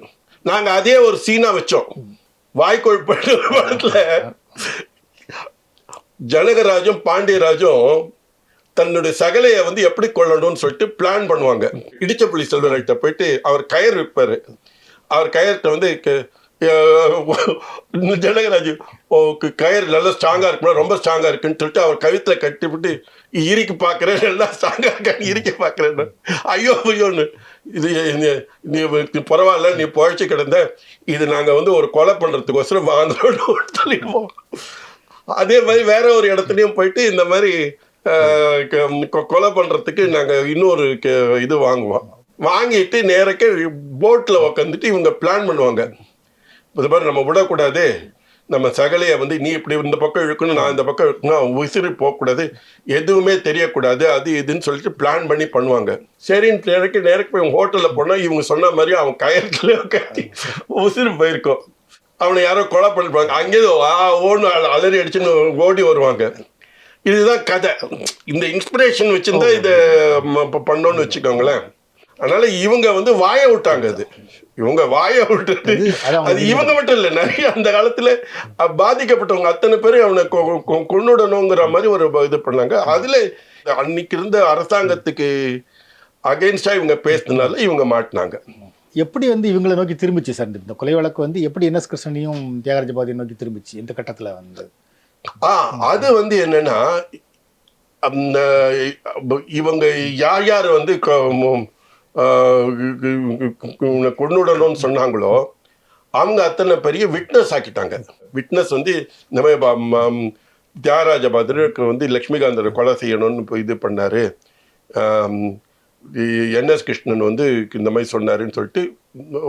Speaker 1: நாங்கள் அதே ஒரு சீனாக வச்சோம். வாய்க்கொழுப்பட்டு படத்தில் ஜனகராஜும் பாண்டியராஜும் தன்னுடைய சகலையை வந்து எப்படி கொள்ளணும்னு சொல்லிட்டு பிளான் பண்ணுவாங்க. இடிச்சப்புள்ளி செல்வராய்கிட்ட போயிட்டு அவர் கயிறு விற்பார். அவர் கயிறுட்ட வந்து ஜனகராஜ் கயிறு நல்லா ஸ்ட்ராங்காக இருக்குன்னா ரொம்ப ஸ்ட்ராங்காக இருக்குன்னு சொல்லிட்டு அவர் கழுத்தில் கட்டிவிட்டு இறுக்கி பார்க்குறேன், நல்லா ஸ்ட்ராங்காக இருக்கான்னு இறுக்கி பார்க்குறேன்னு. ஐயோன்னு நீ பரவாயில்ல, நீ புழைச்சி கிடந்த, இது நாங்கள் வந்து ஒரு கொலை பண்ணுறதுக்கோசரம் வாழ்ந்தோன்னு சொல்லிடுவோம். அதே மாதிரி வேற ஒரு இடத்துலையும் போயிட்டு இந்த மாதிரி கொலை பண்ணுறதுக்கு நாங்கள் இன்னொரு இது வாங்கிட்டு நேரಕ್ಕೆ போட்டில் உக்காந்துட்டு இவங்க பிளான் பண்ணுவாங்க. இது மாதிரி நம்ம விடக்கூடாது, நம்ம சகலையை வந்து நீ இப்படி இந்த பக்கம் இழுக்கணும், நான் இந்த பக்கம் இழுக்கணும், உசிறு போகக்கூடாது, எதுவுமே தெரியக்கூடாது, அது இதுன்னு சொல்லிட்டு பிளான் பண்ணி பண்ணுவாங்க. சரின்னு நேரக்கு போய் ஹோட்டலில் போனால் இவங்க சொன்ன மாதிரி அவன் கயிறுல கட்டி உசிறு போயிருக்கோம். அவனை யாரோ கொலை பண்ணிருப்பாங்க. அங்கேயும் ஓன்னு அலறி அடிச்சுன்னு ஓடி வருவாங்க. இதுதான் கதை. இந்த இன்ஸ்பிரேஷன் வச்சுருந்தா இதை பண்ணோன்னு வச்சுக்கோங்களேன். அதனால இவங்க வந்து வாயை விட்டாங்க. இவங்க வாயை விட்டுட்டு அது இவங்க மட்டும் இல்லை, நிறைய அந்த காலத்துல பாதிக்கப்பட்டவங்க அத்தனை பேரும் அவனை கொன்னுடணுங்கிற மாதிரி ஒரு இது பண்ணாங்க. அதுல அன்னைக்கு இருந்த அரசாங்கத்துக்கு அகெயின்ஸ்டா இவங்க பேசினால இவங்க மாட்டினாங்க.
Speaker 2: எப்படி வந்து இவங்களை நோக்கி திரும்பிச்சு சார் இந்த கொலை வழக்கு வந்து எப்படி என்எஸ் கிருஷ்ணனையும் தியாகராஜ பாதியை நோக்கி திரும்பிச்சு இந்த கட்டத்துல வந்து?
Speaker 1: அது வந்து என்னன்னா, இவங்க யார் யார் வந்து கொண்டுடணும்னு சொன்னாங்களோ அவங்க அத்தனை பெரிய விட்னஸ் ஆக்கிட்டாங்க. விட்னஸ் வந்து இந்த மாதிரி தியாகராஜ பாதிக்கு வந்து லக்ஷ்மிகாந்தரை கொலை செய்யணும்னு இது பண்ணாரு, என்எஸ் கிருஷ்ணன் வந்து இந்த மாதிரி சொன்னாருன்னு சொல்லிட்டு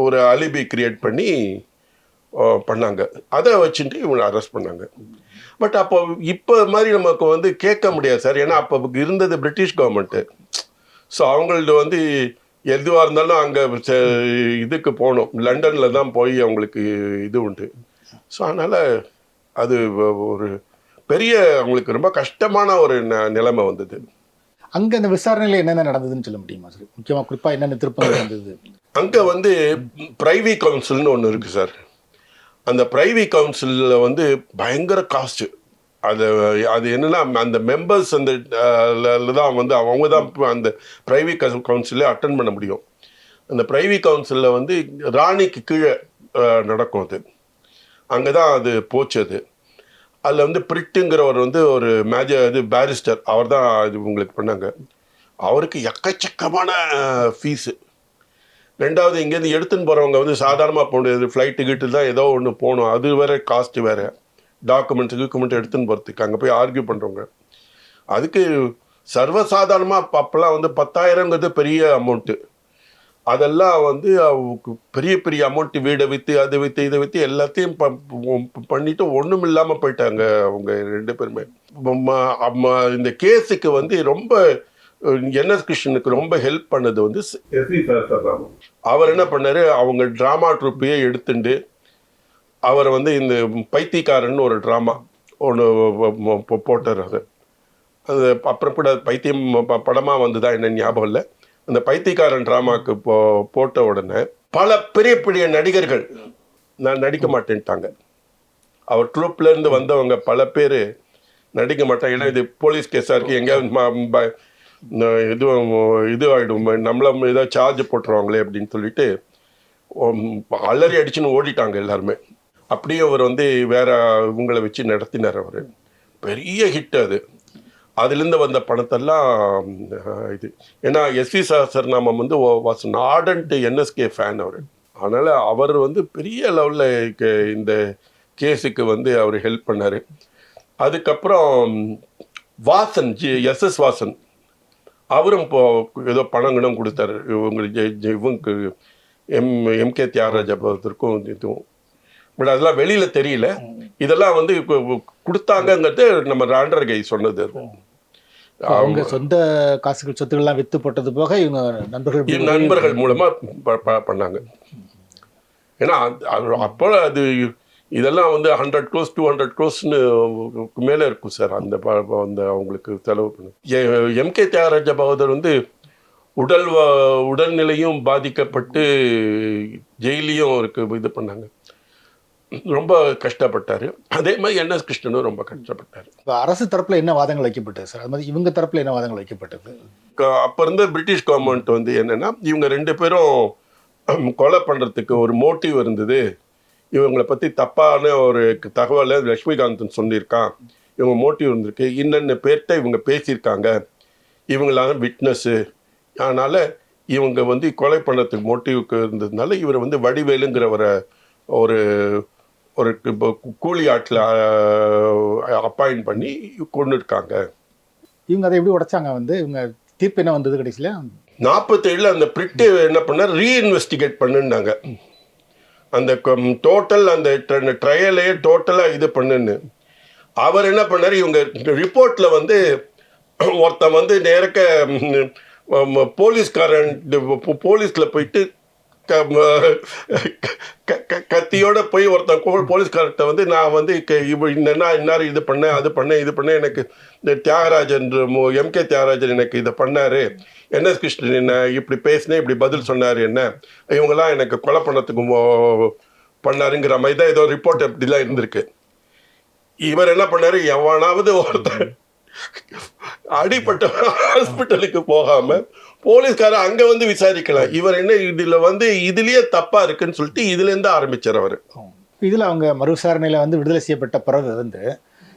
Speaker 1: ஒரு அலிபி கிரியேட் பண்ணி பண்ணாங்க. அதை வச்சுட்டு இவங்களை அரெஸ்ட் பண்ணாங்க. பட் அப்போ இப்போ மாதிரி நமக்கு வந்து கேட்க முடியாது சார், ஏன்னா அப்போ இருந்தது பிரிட்டிஷ் கவர்மெண்ட்டு. ஸோ அவங்கள்ட்ட வந்து எதுவாக இருந்தாலும் அங்கே இதுக்கு போகணும், லண்டனில் தான் போய் அவங்களுக்கு இது உண்டு. ஸோ அதனால் அது ஒரு பெரிய அவங்களுக்கு ரொம்ப கஷ்டமான ஒரு நிலைமை வந்தது.
Speaker 2: அங்கே அந்த விசாரணையில் என்னென்ன நடந்ததுன்னு சொல்ல முடியுமா சார்? முக்கியமாக குறிப்பாக என்னென்ன திருப்பங்கள் நடந்தது?
Speaker 1: அங்கே வந்து பிரைவி கவுன்சில்னு ஒன்று இருக்குது சார். அந்த பிரைவி கவுன்சிலில் வந்து பயங்கர காஸ்ட்டு. அது என்னென்னா அந்த மெம்பர்ஸ் அந்த தான் வந்து அவங்க தான் அந்த பிரைவி கவுன்சிலே அட்டன் பண்ண முடியும். அந்த பிரைவி கவுன்சிலில் வந்து ராணிக்கு கீழே நடக்கும். அது அங்கே தான் அது போச்சு. அதில் வந்து பிரிட்டுங்கிறவர் வந்து ஒரு பேரிஸ்டர், அவர் தான் இது உங்களுக்கு பண்ணாங்க. அவருக்கு எக்கச்சக்கமான ஃபீஸு. ரெண்டாவது இங்கேருந்து எடுத்துன்னு போகிறவங்க வந்து சாதாரணமாக போக முடியாது, ஃப்ளைட் டிக்கெட்டு தான் ஏதோ ஒன்று போகணும், அது வேறு காஸ்ட்டு வேறு, டாக்குமெண்ட் எடுத்துன்னு போகிறதுக்கு அங்கே போய் ஆர்கியூ பண்ணுறவங்க. அதுக்கு சர்வசாதாரணமாக அப்போல்லாம் வந்து 10,000ங்கிறது பெரிய அமௌண்ட்டு. அதெல்லாம் வந்து அவங்களுக்கு பெரிய பெரிய அமௌண்ட்டு, வீடை விற்று அதை விற்று இதை விற்று எல்லாத்தையும் பண்ணிட்டு ஒன்றும் இல்லாமல் போயிட்டாங்க அவங்க 2 பேருமே. இந்த கேஸுக்கு வந்து ரொம்ப என்எஸ் கிருஷ்ணனுக்கு ரொம்ப ஹெல்ப் பண்ணது வந்து அவர் என்ன பண்ணார், அவங்க ட்ராமா ட்ரூப்பையே எடுத்துட்டு அவரை வந்து இந்த பைத்தியக்காரன் ஒரு ட்ராமா ஒன்று போட்டார். அது அப்புறம் கூட பைத்தியம் படமாக வந்துதா என்ன ஞாபகம் இல்லை. அந்த பைத்தியக்காரன் ட்ராமாவுக்கு போட்ட உடனே பல பெரிய பெரிய நடிகர்கள் நான் நடிக்க மாட்டேன்ட்டாங்க. அவர் ட்ரூப்லேருந்து வந்தவங்க பல பேர் நடிக்க மாட்டாங்க. ஏன்னா இது போலீஸ் கேஸாக இருக்குது, எங்கேயாவது இது ஆகிடும், நம்மள ஏதாவது சார்ஜ் போட்டுருவாங்களே அப்படின்னு சொல்லிட்டு அலறி அடிச்சுன்னு ஓடிட்டாங்க எல்லாருமே. அப்படியே அவர் வந்து வேற இவங்களை வச்சு நடத்தினார். அவர் பெரிய ஹிட். அதுலேருந்து வந்த பணத்தெல்லாம் இது. ஏன்னா எஸ்வி சஹஸ்ரநாமம் வந்து was an ardent NSK fan அவர். அதனால் அவர் வந்து பெரிய லெவலில் இந்த கேஸுக்கு வந்து அவர் ஹெல்ப் பண்ணார். அதுக்கப்புறம் வாசன் எஸ்எஸ் வாசன் அவரும் ஏதோ பணங்களும் கொடுத்தாரு இவங்களுக்கு எம்கே தியாகராஜ பகதூருக்கும் இதுவும். பட் அதெல்லாம் வெளியில் தெரியல. இதெல்லாம் வந்து கொடுத்தாங்கங்கிறது நம்ம ராண்டர்கை சொன்னது.
Speaker 2: அவங்க சொந்த காசுகள் சொத்துக்கள்லாம் விற்று போட்டது போக இவங்க
Speaker 1: நண்பர்கள் மூலமாக பண்ணாங்க. ஏன்னா அப்போ அது இதெல்லாம் வந்து 100 crores 200 crores மேலே இருக்கும் சார் அந்த அவங்களுக்கு செலவு பண்ணு. எம்கே தியாகராஜ பகதூர் வந்து உடல்நிலையும் பாதிக்கப்பட்டு ஜெயிலையும் இது பண்ணாங்க, ரொம்ப கஷ்டப்பட்டார். அதே மாதிரி என்எஸ் கிருஷ்ணனும் ரொம்ப கஷ்டப்பட்டார்.
Speaker 2: இப்போ அரசு தரப்பில் என்ன வாதங்கள் வைக்கப்பட்டது சார்? அது மாதிரி இவங்க தரப்பில் என்ன வாதங்கள் வைக்கப்பட்டது?
Speaker 1: அப்போ இருந்த பிரிட்டிஷ் கவர்மெண்ட் வந்து என்னென்னா, இவங்க 2 பேரும் கொலை பண்ணுறதுக்கு ஒரு மோட்டிவ் இருந்தது. இவங்களை பற்றி தப்பான ஒரு தகவலை லக்ஷ்மிகாந்தன் சொல்லியிருக்கான், இவங்க மோட்டிவ் இருந்திருக்கு, இன்னென்ன பேர்கிட்ட இவங்க பேசியிருக்காங்க, இவங்களாம் விட்னஸ்ஸு. அதனால் இவங்க வந்து கொலை பண்ணுறதுக்கு மோட்டிவுக்கு இருந்ததுனால இவரை வந்து வடிவேலுங்கிறவரை ஒரு கூலி ஆட்டில் அப்பாயிண்ட் பண்ணி கொண்டு இருக்காங்க.
Speaker 2: இவங்க அதை எப்படி உடைச்சாங்க? வந்து இவங்க தீர்ப்பு என்ன வந்தது கடைசியில்?
Speaker 1: 47 அந்த பிரிட்டு என்ன பண்ணார், ரீஇன்வெஸ்டிகேட் பண்ணுன்னாங்க. அந்த டோட்டல் அந்த ட்ரையலையே டோட்டலாக இது பண்ணுன்னு அவர் என்ன பண்ணார், இவங்க ரிப்போர்ட்டில் வந்து ஒருத்தன் வந்து நேரக்க போலீஸில் போயிட்டு கத்தியோட போய் ஒருத்தன் போலீஸ்கார்ட்ட வந்து நான் வந்து இன்னார் இது பண்ணேன் அது பண்ணேன் எனக்கு இந்த தியாகராஜன் எம்கே தியாகராஜன் எனக்கு இதை பண்ணார், என்எஸ் கிருஷ்ணன் என்ன இப்படி பேசினேன், இப்படி பதில் சொன்னார், என்ன இவங்கெல்லாம் எனக்கு கொலை பண்ணத்துக்கு பண்ணாருங்கிற மாதிரி தான் ஏதோ ரிப்போர்ட் அப்படிலாம் இருந்திருக்கு. இவர் என்ன பண்ணார், எவனாவது ஒருத்தன் அடிப்பட்ட ஹாஸ்பிட்டலுக்கு போகாம போலீஸ்காரர் அங்க வந்து விசாரிக்கலாம், இவர் என்ன இதுல வந்து இதுலயே தப்பா இருக்குன்னு சொல்லிட்டு இதுல இருந்து ஆரம்பிச்சார் அவர்.
Speaker 2: இதுல அவங்க மறுவிசாரணையில வந்து விடுதலை செய்யப்பட்ட பிறகு வந்து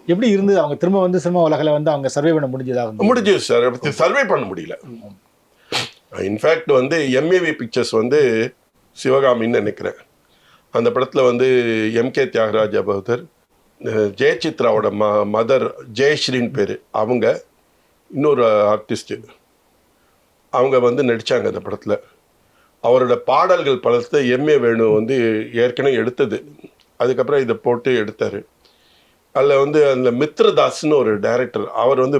Speaker 2: எப்படி இருந்தது? அவங்க திரும்ப வந்து சினிமா உலகில் வந்து அவங்க சர்வே பண்ண முடிஞ்சதா?
Speaker 1: முடிஞ்சது சார், சர்வே பண்ண முடியல. இன்ஃபேக்ட் வந்து எம்ஏவி பிக்சர்ஸ் வந்து சிவகாமின்னு நினைக்கிறேன், அந்த படத்துல வந்து எம்கே தியாகராஜ பகதூர், ஜெயசித்ராவோட மதர் ஜெயஸ்ரீன் பேர், அவங்க இன்னொரு ஆர்டிஸ்ட்டு, அவங்க வந்து நடித்தாங்க அந்த படத்தில். அவரோட பாடல்கள் பலத்தை எம்ஏ வேணு வந்து ஏற்கனவே எடுத்தது, அதுக்கப்புறம் இதை போட்டு எடுத்தார். அதில் வந்து அந்த மித்ரதாஸ்ன்னு ஒரு டைரக்டர், அவர் வந்து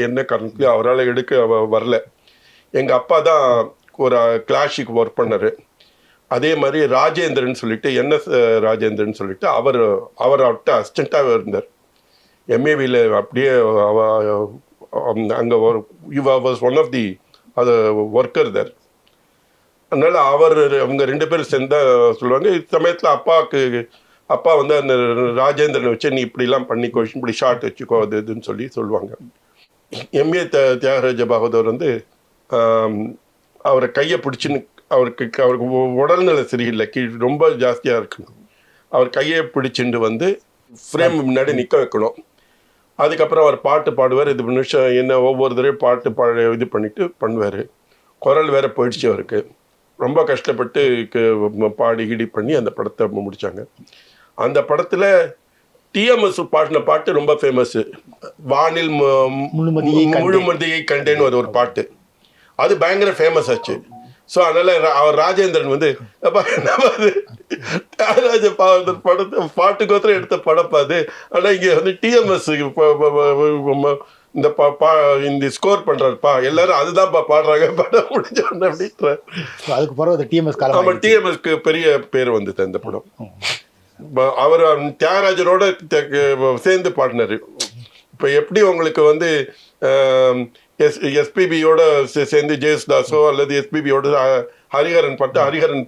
Speaker 1: என்ன காரணத்துலையும் அவரால் எடுக்க வரல. எங்கள் அப்பா தான் ஒரு கிளாஷிக் ஒர்க் பண்ணார். அதே மாதிரி ராஜேந்திரன் சொல்லிட்டு என்எஸ் ராஜேந்திரன் சொல்லிட்டு அவர்கிட்ட அசிஸ்டண்ட்டாக இருந்தார். எம்ஏவியில் அப்படியே அங்கே வாஸ் ஒன் ஆஃப் தி அது ஒர்க்கர் தேர். அதனால அவங்க 2 பேரும் சேர்ந்தா சொல்லுவாங்க. சமயத்தில் அப்பா வந்து அந்த ராஜேந்திரனை வச்சு நீ இப்படிலாம் பண்ணிக்கோ, இப்படி ஷார்ட் வச்சுக்கோ, அது இதுன்னு சொல்லுவாங்க. எம்ஏ தியாகராஜ பகதூர் வந்து அவரை கையை பிடிச்சின்னு அவருக்கு உடல்நிலை சரியில்லை, ரொம்ப ஜாஸ்தியாக இருக்கணும். அவர் கையை பிடிச்சிட்டு வந்து ஃப்ரேம் முன்னாடி நிற்க வைக்கணும். அதுக்கப்புறம் அவர் பாட்டு பாடுவார். இது நிமிஷம் என்ன ஒவ்வொரு தடவையும் பாட்டு இது பண்ணிட்டு பண்ணுவார். குரல் வேற போயிடுச்சு அவருக்கு. ரொம்ப கஷ்டப்பட்டு பாடி கிடி பண்ணி அந்த படத்தை முடித்தாங்க. அந்த படத்தில் டிஎம்எஸ் பாடின பாட்டு ரொம்ப ஃபேமஸ்ஸு. வானில் முழுமதியை கண்டேன்னு ஒரு பாட்டு, அது பயங்கர ஃபேமஸ் ஆச்சு. ஸோ அதனால் அவர் ராஜேந்திரன் வந்து அப்பா நம்ம அது தியாகராஜ படத்தை பாட்டுக்கோத்திரம் எடுத்த படப்பா அது, ஆனால் இங்கே வந்து டிஎம்எஸ் இந்த ஸ்கோர் பண்ணுறாருப்பா, எல்லாரும் அதுதான்ப்பா பாடுறாங்க படம் முடிஞ்சோன்னு அப்படின்ற.
Speaker 2: அதுக்கு பிறகு டிஎம்எஸ் காலம்.
Speaker 1: ஆமாம், டிஎம்எஸ்க்கு பெரிய பேர் வந்தது அந்த படம். அவர் தியாகராஜரோட சேர்ந்து பாடினார். இப்போ எப்படி உங்களுக்கு வந்து எஸ்பிபியோட சேர்ந்து ஜெயசுதாஸோ அல்லது எஸ்பிபியோட ஹரிஹரன் பாட்டு ஹரிஹரன்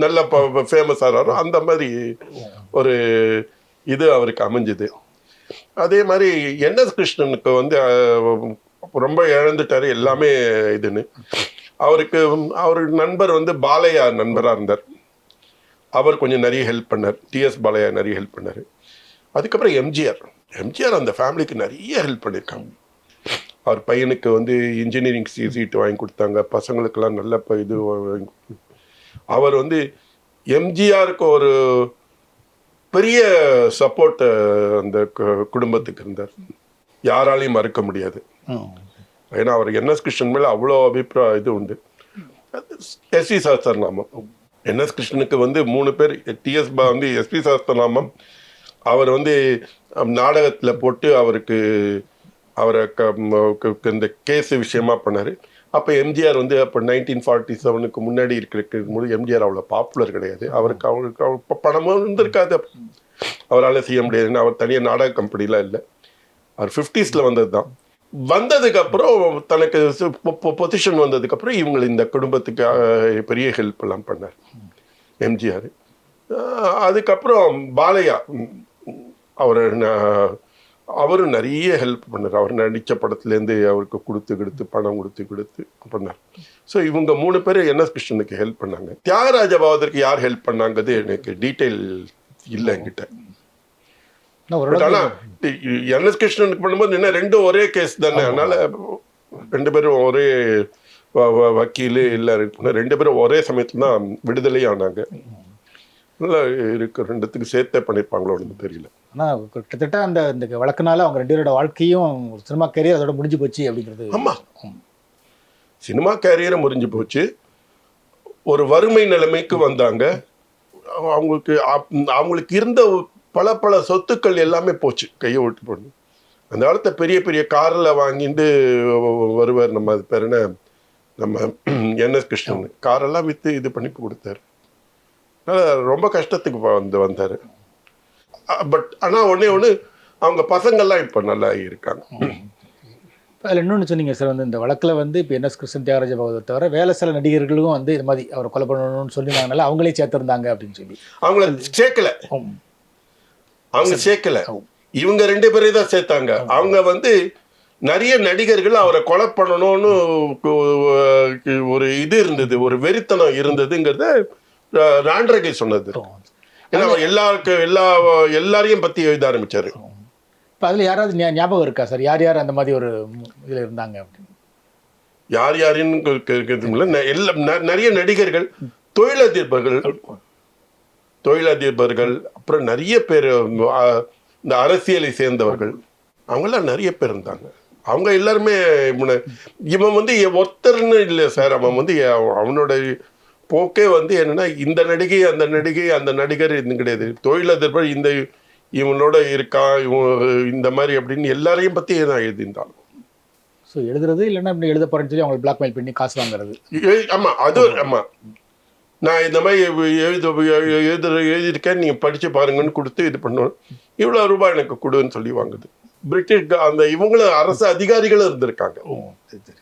Speaker 1: நல்ல ஃபேமஸ் ஆகிறாரோ அந்த மாதிரி ஒரு இது அவருக்கு அமைஞ்சுது. அதே மாதிரி என்எஸ் கிருஷ்ணனுக்கு வந்து ரொம்ப இழந்துட்டார் எல்லாமே இதுன்னு. அவர் நண்பர் வந்து பாலையா நண்பராக இருந்தார். அவர் கொஞ்சம் நிறைய ஹெல்ப் பண்ணார். டிஎஸ் பாலையா நிறைய ஹெல்ப் பண்ணார். அதுக்கப்புறம் எம்ஜிஆர் அந்த ஃபேமிலிக்கு நிறைய ஹெல்ப் பண்ணியிருக்காங்க. அவர் பையனுக்கு வந்து இன்ஜினியரிங் சீட்டு வாங்கி கொடுத்தாங்க, பசங்களுக்கெல்லாம் நல்ல இது வாங்கி. அவர் வந்து எம்ஜிஆருக்கு ஒரு பெரிய சப்போர்ட் அந்த குடும்பத்துக்கு இருந்தார். யாராலையும் மறுக்க முடியாது. ஏன்னா அவர் என்எஸ் கிருஷ்ணன் மேலே அவ்வளோ அபிப்பிராயம் இது உண்டு. எஸ்வி சஹஸ்ரநாமம், என்எஸ் கிருஷ்ணனுக்கு வந்து 3 பேர். டிஎஸ் வந்து எஸ்வி சஹஸ்ரநாமம் அவர் வந்து நாடகத்தில் போட்டு அவரை இந்த கேஸ் விஷயமா பண்ணார். அப்போ எம்ஜிஆர் வந்து அப்போ 1947 முன்னாடி இருக்கிற எம்ஜிஆர் அவ்வளோ பாப்புலர் கிடையாது. அவருக்கு பணமும் இருந்திருக்காது, அவரால் செய்ய முடியாதுன்னு. அவர் தனியாக நாடக கம்பெனிலாம் இல்லை. அவர் 50s வந்தது தான். வந்ததுக்கப்புறம் தனக்கு பொசிஷன் வந்ததுக்கப்புறம் இவங்க இந்த குடும்பத்துக்கு பெரிய ஹெல்ப் எல்லாம் பண்ணார் எம்ஜிஆர். அதுக்கப்புறம் பாலையா அவரும் நிறைய ஹெல்ப் பண்ணார். அவர் நடித்த படத்துலேருந்து அவருக்கு கொடுத்து பணம் கொடுத்து பண்ணார். ஸோ இவங்க 3 பேர் என்எஸ் கிருஷ்ணனுக்கு ஹெல்ப் பண்ணாங்க. தியாகராஜ பகதூருக்கு யார் ஹெல்ப் பண்ணாங்கிறது எனக்கு டீட்டெயில் இல்லை என்கிட்ட. ஆனால் என்எஸ் கிருஷ்ணனுக்கு பண்ணும்போது என்ன 2 ஒரே கேஸ் தானே, அதனால் 2 பேரும் ஒரே வக்கீல் இல்லை, 2 பேரும் ஒரே சமயத்தில் தான் விடுதலை ஆனாங்க. நல்லா இருக்கு, 2த்துக்கு சேர்த்தே பண்ணியிருப்பாங்களோன்னு தெரியல.
Speaker 2: ஆனால் கிட்டத்தட்ட அந்த வழக்குனால அவங்க 2 பேரோட வாழ்க்கையும் சினிமா கேரியர் அதோட முடிஞ்சு போச்சு அப்படிங்கிறது.
Speaker 1: ஆமாம், சினிமா கேரியரை முடிஞ்சு போச்சு. ஒரு வறுமை நிலைமைக்கு வந்தாங்க. அவங்களுக்கு இருந்த பல சொத்துக்கள் எல்லாமே போச்சு, கையை விட்டு போடு. அந்த காலத்தை பெரிய பெரிய காரில் வாங்கிட்டு வருவார். நம்ம அது பேர் என்ன, நம்ம என்எஸ் கிருஷ்ணன் காரெல்லாம் விற்று இது பண்ணி கொடுத்தாரு. ரொம்ப கஷ்டத்துக்கு வந்தார். பட் ஆனால் ஒன்று அவங்க பசங்கள்லாம் இப்போ நல்லா இருக்காங்க.
Speaker 2: அதில் இன்னொன்று சொன்னீங்க சார், வந்து இந்த வழக்கில் வந்து இப்போ என்எஸ் கிருஷ்ணன், தியாகராஜ பகதூர் தவிர வேலை சில நடிகர்களும் வந்து இது மாதிரி அவரை கொலை பண்ணணும்னு சொல்லினாங்கனால அவங்களே சேர்த்துருந்தாங்க அப்படின்னு சொல்லி.
Speaker 1: அவங்கள சேர்க்கல, இவங்க 2 பேரே தான் சேர்த்தாங்க. அவங்க வந்து நிறைய நடிகர்கள் அவரை கொலை பண்ணணும்னு ஒரு இது இருந்தது, ஒரு வெறித்தனம் இருந்ததுங்கிறத ராண்டரகை சொன்னது. ஏன்னா எல்லாரையும் பற்றி எழுத ஆரம்பிச்சாரு.
Speaker 2: இப்போ அதில் யாராவது ஞாபகம் இருக்கா சார், யார் அந்த மாதிரி ஒரு இதில் இருந்தாங்க அப்படின்னு?
Speaker 1: யாருன்னு நிறைய நடிகர்கள், தொழிலதிபர்கள், அப்புறம் நிறைய பேர் இந்த அரசியலை சேர்ந்தவர்கள், அவங்களாம் நிறைய பேர் இருந்தாங்க. அவங்க எல்லாருமே இவன் வந்து ஒருத்தர்னு இல்லை சார், அவன் வந்து அவனோட போக்கே வந்து என்னன்னா இந்த நடிகை அந்த நடிகர் இது கிடையாது. தொழிலதிபர் இவனோட இருக்கா, இந்த மாதிரி அப்படின்னு எல்லாரையும் பற்றி நான் எழுதியிருந்தான்.
Speaker 2: ஸோ எழுதுறது இல்லைன்னா இப்படி எழுத போறேன்னு சொல்லி அவங்களை பிளாக்மெயில் பண்ணி காசு வாங்குறது.
Speaker 1: ஆமாம், ஆமாம், நான் இந்த மாதிரி எழுதியிருக்கேன், நீங்கள் படித்து பாருங்கன்னு கொடுத்து இது பண்ணுவேன், இவ்வளோ ரூபாய் எனக்கு கொடுன்னு சொல்லி வாங்குது. பிரிட்டிஷ் அந்த இவங்களும் அரசு அதிகாரிகளும் இருந்திருக்காங்க.
Speaker 2: ஓ சரி சரி.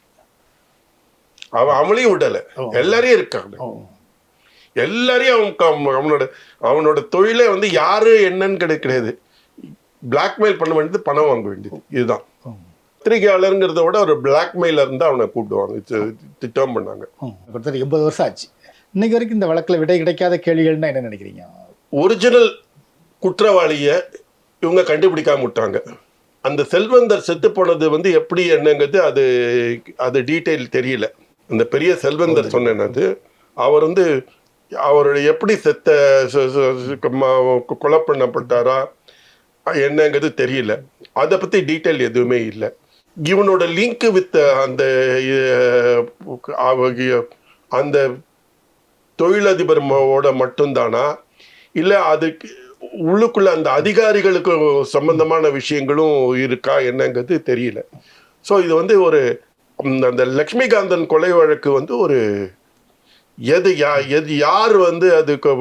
Speaker 1: அவளையும் விடல, எல்லாரையும் இருக்காங்க. எல்லாரையும் அவனோட தொழிலே வந்து யாரு என்னன்னு கிடையாது, பிளாக்மெயில் பண்ண வேண்டியது, பணம் வாங்க வேண்டியது. இதுதான் பத்திரிகையாளருங்கிறத விட ஒரு பிளாக்மெயிலர் இருந்தா அவனை கூப்பிடுவாங்க, திட்டம் பண்ணாங்க.
Speaker 2: கிட்டத்தட்ட 80 வருஷம் ஆச்சு. இன்னைக்கு வரைக்கும் இந்த வழக்குல விடை கிடைக்காத கேள்விகள்னா என்ன நினைக்கிறீங்க?
Speaker 1: ஒரிஜினல் குற்றவாளிய இவங்க கண்டுபிடிக்காம விட்டாங்க. அந்த செல்வந்தர் செத்து போனது வந்து எப்படி என்னங்கிறது அது டீட்டெயில் தெரியல. அந்த பெரிய செல்வந்தர் சொன்னது அவர் வந்து அவருடைய எப்படி கொலை பண்ணப்பட்டாரா என்னங்கிறது தெரியல. அதை பத்தி டீட்டெயில் எதுவுமே இல்லை. இவனோட லிங்க் வித் அந்த தொழிலதிபரோட மட்டும்தானா, இல்லை அதுக்கு உள்ளுக்குள்ள அந்த அதிகாரிகளுக்கு சம்பந்தமான விஷயங்களும் இருக்கா என்னங்கிறது தெரியல. ஸோ இது வந்து ஒரு அந்த லக்ஷ்மிகாந்தன் கொலை வழக்கு வந்து ஒரு யார் வந்து அதுக்கு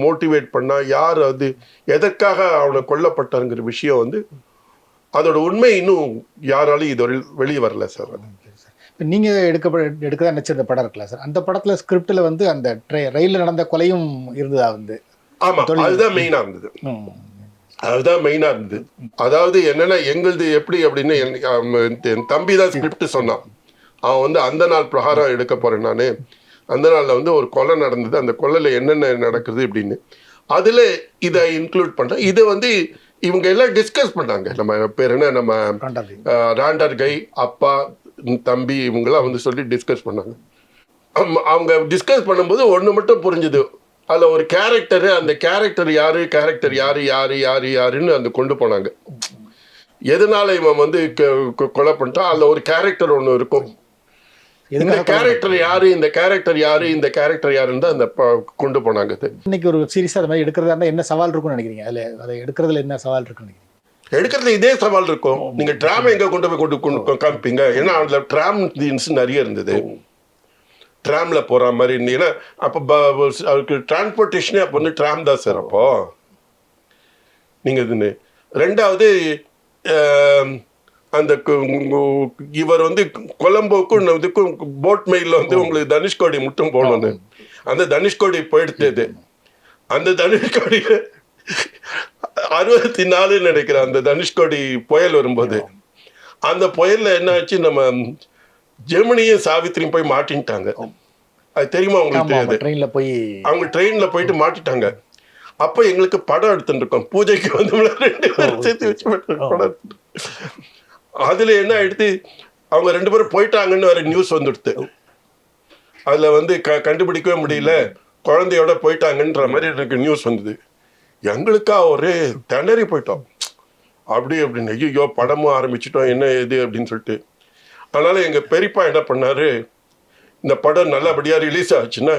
Speaker 1: மோட்டிவேட் பண்ணா, யார் அது எதற்காக அவனை கொல்லப்பட்டாங்கிற விஷயம் வந்து அதோட உண்மை இன்னும் யாராலும் இது வெளியே வரல சார்.
Speaker 2: இப்போ நீங்கள் எடுக்கதான் நினச்சிருந்த படம் இருக்குல்ல சார், அந்த படத்தில் ஸ்கிரிப்டில் வந்து அந்த ரயிலில் நடந்த கொலையும் இருந்ததா வந்து?
Speaker 1: ஆமாம், அதுதான் மெயினாக இருந்தது. அதுதான் மெயினாக இருந்தது. அதாவது என்னென்னா எங்களுது எப்படி அப்படின்னு என் தம்பி தான் ஸ்கிரிப்ட் சொன்னான். அவன் வந்து அந்த நாள் பிரகாரம் எடுக்க போகிறேன் நான், அந்த நாளில் வந்து ஒரு கொலை நடந்தது, அந்த கொலையில் என்னென்ன நடக்குது அப்படின்னு அதில் இதை இன்க்ளூட் பண்ணுறேன். இதை வந்து இவங்க எல்லாம் டிஸ்கஸ் பண்ணாங்க. நம்ம பேர் என்ன, நம்ம ராண்டர் கை அப்பா தம்பி இவங்கெல்லாம் வந்து சொல்லி டிஸ்கஸ் பண்ணாங்க. அவங்க டிஸ்கஸ் பண்ணும்போது ஒன்று மட்டும் புரிஞ்சுது, அதில் ஒரு கேரக்டரு, அந்த கேரக்டர் யாருன்னு அந்த கொண்டு போனாங்க. எதனால இவன் வந்து கொலை பண்ணிட்டான், அதில் ஒரு கேரக்டர் ஒன்று இருக்கும். இந்த கேரக்டர் யாரு, இந்த கேரக்டர் யாரு, இந்த கேரக்டர் யாருன்னு தான் அந்த கொண்டு போனாங்க.
Speaker 2: இன்னைக்கு ஒரு சீரியஸா அது மாதிரி எடுக்கிறதா இருந்தால் என்ன சவால் இருக்கும்னு நினைக்கிறீங்க? அதை எடுக்கிறதுல என்ன சவால் இருக்குன்னு நினைக்கிறீங்க?
Speaker 1: எடுக்கிறதுல இதே சவால் இருக்கும். நீங்க ட்ராம் எங்க கொண்டு போய் காமிப்பீங்க? ஏன்னா அதுல ட்ராம் நிறைய இருந்தது. ட்ராம்ல போற மாதிரி இருந்தீங்கன்னா அப்போ அவருக்கு டிரான்ஸ்போர்ட்டேஷனே அப்போ வந்து ட்ராம் தான் சார். அப்போ நீங்க இதுன்னு ரெண்டாவது அந்த இவர் வந்து கொலம்போக்கும் இதுக்கும் போட் மெயிலில் வந்து உங்களுக்கு தனுஷ்கோடி மட்டும் போகணும்னு, அந்த தனுஷ்கோடி போயிடுத்தது. அந்த தனுஷ்கோடி 64 நினைக்கிறேன், அந்த தனுஷ்கோடி புயல் வரும்போது அந்த புயல்ல என்ன ஆச்சு, நம்ம ஜெமினியும் சாவித்திரியும் போய் மாட்டின்ட்டாங்க. அது தெரியுமா உங்களுக்கு? தெரியாது. அவங்க ட்ரெயின்ல போயிட்டு மாட்டிட்டாங்க. அப்போ எங்களுக்கு படம் எடுத்துட்டு இருக்கோம், பூஜைக்கு வந்து 2 பேரும் சேர்த்து வச்சு படம். அதுல என்ன எடுத்து அவங்க 2 பேரும் போயிட்டாங்கன்னு வேற நியூஸ் வந்துடுது. அதுல வந்து கண்டுபிடிக்கவே முடியல, குழந்தையோட போயிட்டாங்கன்ற மாதிரி எனக்கு நியூஸ் வந்தது. எங்களுக்கா ஒரே திணறி போயிட்டோம். அப்படின்னு ஐயோ படமும் ஆரம்பிச்சிட்டோம், என்ன இது அப்படின்னு சொல்லிட்டு. அதனால எங்க பெரியப்பா என்ன பண்ணாரு, இந்த படம் நல்லபடியா ரிலீஸ் ஆச்சுன்னா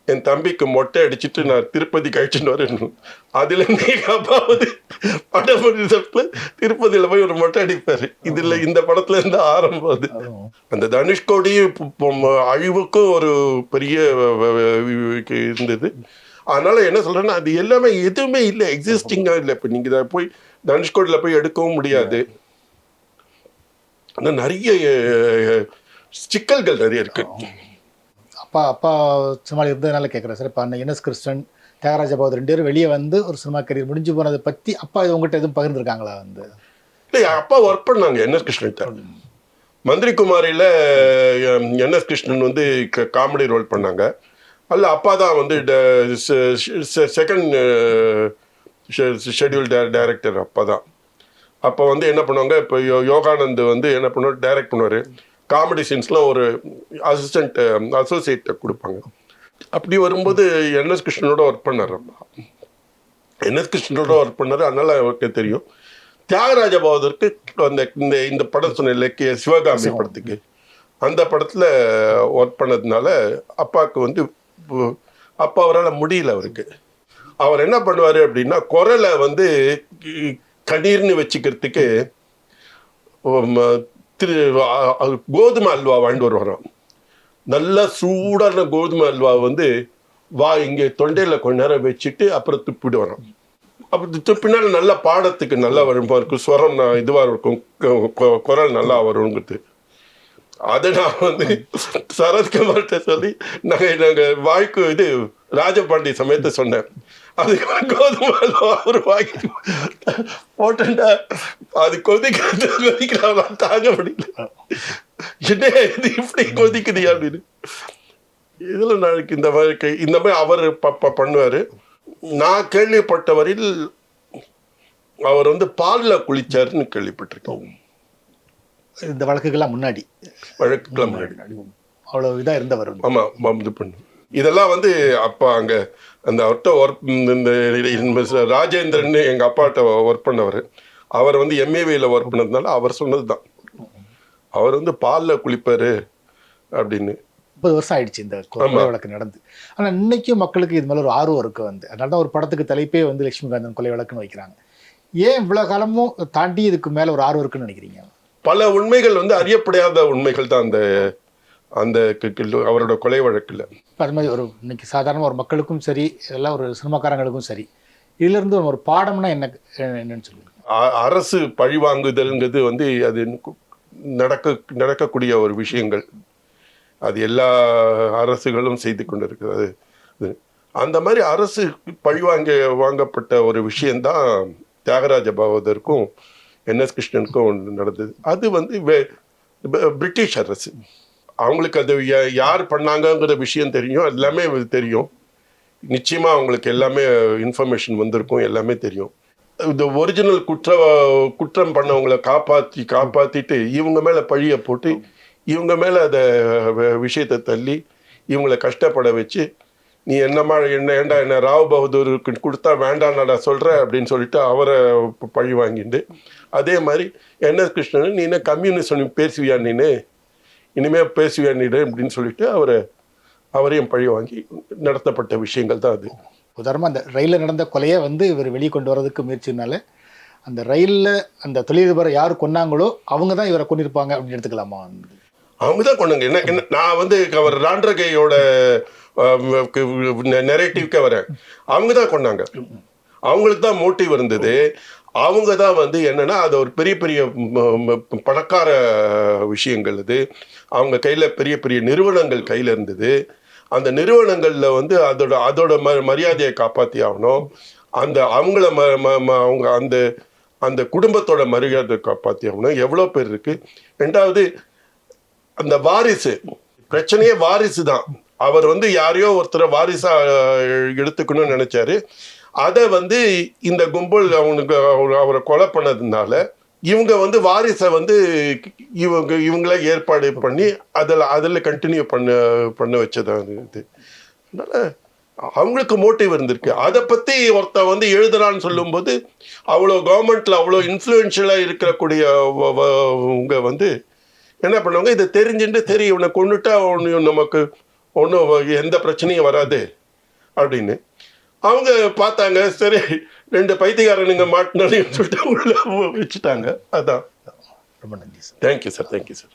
Speaker 1: என் தம்பிக்கு மொட்டை அடிச்சுட்டு நான் திருப்பதி கழிச்சுட்டு வரேன். அதுல இருந்து எங்க அப்பா வந்து படம் திருப்பதியில போய் ஒரு மொட்டை அடிப்பாரு. இதுல இந்த படத்துல இருந்து ஆரம்பம். அது அந்த தனுஷ்கோடி அழிவுக்கும் ஒரு பெரிய இருந்தது. அதனால என்ன சொல்றேன்னா, அது எல்லாமே எதுவுமே இல்லை, எக்ஸிஸ்டிங்கா இல்லை. இப்ப நீங்க இதை போய் தனுஷ்கோடியில போய் எடுக்கவும் முடியாது. ஆனால் நிறைய சிக்கல்கள் நிறைய இருக்கு.
Speaker 2: அப்பா சினிமா இருந்ததுனால கேட்குறேன் சார். இப்போ அந்த என்எஸ் கிருஷ்ணன், தியாகராஜ பாகவதர் 2 பேரும் வெளியே வந்து ஒரு சினிமா கரியர் முடிஞ்சு போனதை பற்றி அப்பா உங்கள்கிட்ட எதுவும் பகிர்ந்துருக்காங்களா? வந்து
Speaker 1: இல்லை, அப்பா ஒர்க் பண்ணாங்க என்எஸ் கிருஷ்ணன். மந்திரி குமாரியில் என்எஸ் கிருஷ்ணன் வந்து காமெடி ரோல் பண்ணாங்க. அதில் அப்பா தான் வந்து செகண்ட் ஷெட்யூல் டைரக்டர் அப்பா தான். அப்போ வந்து என்ன பண்ணுவாங்க, இப்போ யோகானந்த் வந்து என்ன பண்ணுவார், டைரக்ட் பண்ணுவார். காமெடி சீன்ஸ்லாம் ஒரு அசோசியேட்டை கொடுப்பாங்க. அப்படி வரும்போது என்எஸ் கிருஷ்ணனோட ஒர்க் பண்ணார். என்எஸ் கிருஷ்ணனோட ஒர்க் பண்ணார், அதனால அவருக்கு தெரியும். தியாகராஜ பாகவதற்கு இந்த படம் சொன்ன சிவகாமி படத்துக்கு, அந்த படத்தில் ஒர்க் பண்ணதுனால அப்பாவுக்கு வந்து அப்பா அவரால் முடியல. அவர் என்ன பண்ணுவார் அப்படின்னா, குரலை வந்து கண்ணீர்னு வச்சுக்கிறதுக்கு கோதுமை அல்வா வாங்கிட்டு வருவாராம். நல்லா சூடான கோதுமை அல்வா வந்து இங்கே தொண்டையில் கொஞ்ச நேரம் வச்சுட்டு அப்புறம் துப்பிட்டு வரோம். அப்போ பின்னால் நல்ல பாடத்துக்கு நல்லா வரும் இருக்கும், ஸ்வரம் இதுவாக இருக்கும், குரல் நல்லா வருங்கிறது. அதை நான் வந்து சரத்குமார்கிட்ட சொல்லி நாங்கள் வாய்க்கு இது ராஜபாண்டி சமயத்தை சொன்னேன். அதுக்கு கோதுமை அவர் வாங்கி போட்டா அது கொதிக்கிறான் தாங்க முடியல. என்ன இது இப்படி கொதிக்குது அப்படின்னு. இதில் நாளைக்கு இந்த மாதிரி அவர் பண்ணுவார். நான் கேள்விப்பட்டவரில் அவர் வந்து பாலில் குளிச்சாருன்னு கேள்விப்பட்டிருக்கேன்.
Speaker 2: இந்த வழக்குகள்லாம் முன்னாடி அவ்வளோ இதாக இருந்தவர்.
Speaker 1: ஆமாம், இது பண்ணு. இதெல்லாம் வந்து அப்போ அங்கே அந்த அவர்கிட்ட ஒர்க் இந்த ராஜேந்திரன் எங்கள் அப்பாட்ட ஒர்க் பண்ணவர். அவர் வந்து எம்ஏவியில் ஒர்க் பண்ணதுனால அவர் சொன்னது தான். அவர் வந்து பாலில் குளிப்பார் அப்படின்னு.
Speaker 2: 30 வருஷம் ஆயிடுச்சு இந்த கொலை வழக்கு நடந்து. ஆனால் இன்னைக்கும் மக்களுக்கு இது மேலே ஒரு ஆர்வம் இருக்கு வந்து. அதனால தான் ஒரு படத்துக்கு தலைப்பே வந்து லட்சுமிகாந்தன் கொலை வழக்குன்னு வைக்கிறாங்க. ஏன் இவ்வளோ காலமும் தாண்டி இதுக்கு மேலே ஒரு ஆர்வம் இருக்குன்னு நினைக்கிறீங்க?
Speaker 1: பல உண்மைகள் வந்து அறியப்படாத உண்மைகள் தான் அந்த அந்த அவரோட கொலை வழக்கில்.
Speaker 2: அது மாதிரி ஒரு இன்னைக்கு சாதாரண ஒரு மக்களுக்கும் சரி, எல்லாம் ஒரு சினிமாக்காரங்களுக்கும் சரி, இதிலிருந்து ஒரு பாடம்னா என்னன்னு சொல்லுங்க.
Speaker 1: அரசு பழிவாங்குதல்ங்கிறது வந்து அது நடக்கக்கூடிய ஒரு விஷயங்கள். அது எல்லா அரசுகளும் செய்து கொண்டு இருக்கிறது. அந்த மாதிரி அரசு வாங்கப்பட்ட ஒரு விஷயந்தான் தியாகராஜ பாகவதருக்கும் NS கிருஷ்ணனுக்கும் நடந்தது. அது வந்து பிரிட்டிஷ் அரசு. அவங்களுக்கு அது யார் பண்ணாங்கங்கிற விஷயம் தெரியும், எல்லாமே தெரியும். நிச்சயமாக அவங்களுக்கு எல்லாமே இன்ஃபர்மேஷன் வந்திருக்கும், எல்லாமே தெரியும். இந்த ஒரிஜினல் குற்றம் பண்ணவங்களை காப்பாற்றிட்டு இவங்க மேலே பழியை போட்டு இவங்க மேலே அதை விஷயத்தை தள்ளி இவங்களை கஷ்டப்பட வச்சு, நீ என்ன ராவ் பகதூருக்கு கொடுத்தா வேண்டாம்டா சொல்கிற அப்படின்னு சொல்லிட்டு அவரை பழி வாங்கிட்டு, அதே மாதிரி NS கிருஷ்ணன் நீ என்ன கம்யூனிஸ்ட் பேசுவியா, நீனு இனிமேல் பேசுவியா நீடு அப்படின்னு சொல்லிட்டு அவரையும் பழி வாங்கி நடத்தப்பட்ட விஷயங்கள் தான் அது.
Speaker 2: உதாரணமாக அந்த ரயிலில் நடந்த கொலையை வந்து இவர் வெளியே கொண்டு வரதுக்கு முயற்சினால அந்த ரயிலில் அந்த தொழிலதிபரை யார் கொன்னாங்களோ அவங்க தான் இவரை கொண்டிருப்பாங்க அப்படின்னு எடுத்துக்கலாமா?
Speaker 1: அவங்க தான் கொண்டாங்க. என்ன நான் வந்து அவர் ராண்ட்ரகையோட நெரேட்டிவ்க்கே வரேன். அவங்க தான் கொண்டாங்க, அவங்களுக்கு தான் மோட்டிவ் இருந்தது. அவங்க தான் வந்து என்னன்னா அது ஒரு பெரிய பெரிய பணக்கார விஷயங்கள். அது அவங்க கையில் பெரிய பெரிய நிறுவனங்கள் கையில் இருந்தது. அந்த நிறுவனங்களில் வந்து அதோட மரியாதையை காப்பாற்றி ஆகணும். அவங்கள அவங்க அந்த குடும்பத்தோட மரியாதை காப்பாற்றி ஆகணும். எவ்வளோ பேர் இருக்கு. ரெண்டாவது அந்த வாரிசு பிரச்சனையே வாரிசு தான். அவர் வந்து யாரையோ ஒருத்தரை வாரிசா எடுத்துக்கணும்னு நினைச்சாரு. அதை வந்து இந்த கும்பல் அவரை கொலை பண்ணதுனால இவங்க வந்து வாரிசை வந்து இவங்களே ஏற்பாடு பண்ணி அதில் கண்டினியூ பண்ண வச்சதான் இது. அதனால அவங்களுக்கு மோட்டிவ் இருந்திருக்கு. அதை பற்றி ஒருத்தர் வந்து எழுதுறான்னு சொல்லும்போது அவ்வளோ கவர்மெண்ட்டில் அவ்வளோ இன்ஃப்ளூயன்ஷியலாக இருக்கக்கூடியவங்க வந்து என்ன பண்ணுவாங்க, இதை தெரிஞ்சுட்டு சரி இவனை கொண்டுட்டா நமக்கு ஒன்றும் எந்த பிரச்சனையும் வராது அப்படின்னு அவங்க பார்த்தாங்க. சரி 2 பைத்தியக்காரனுங்க மாட்டினாலும் சொல்லிட்டு உள்ள வச்சுட்டாங்க. அதான்.
Speaker 2: ரொம்ப நன்றி சார்.
Speaker 1: Thank you sir.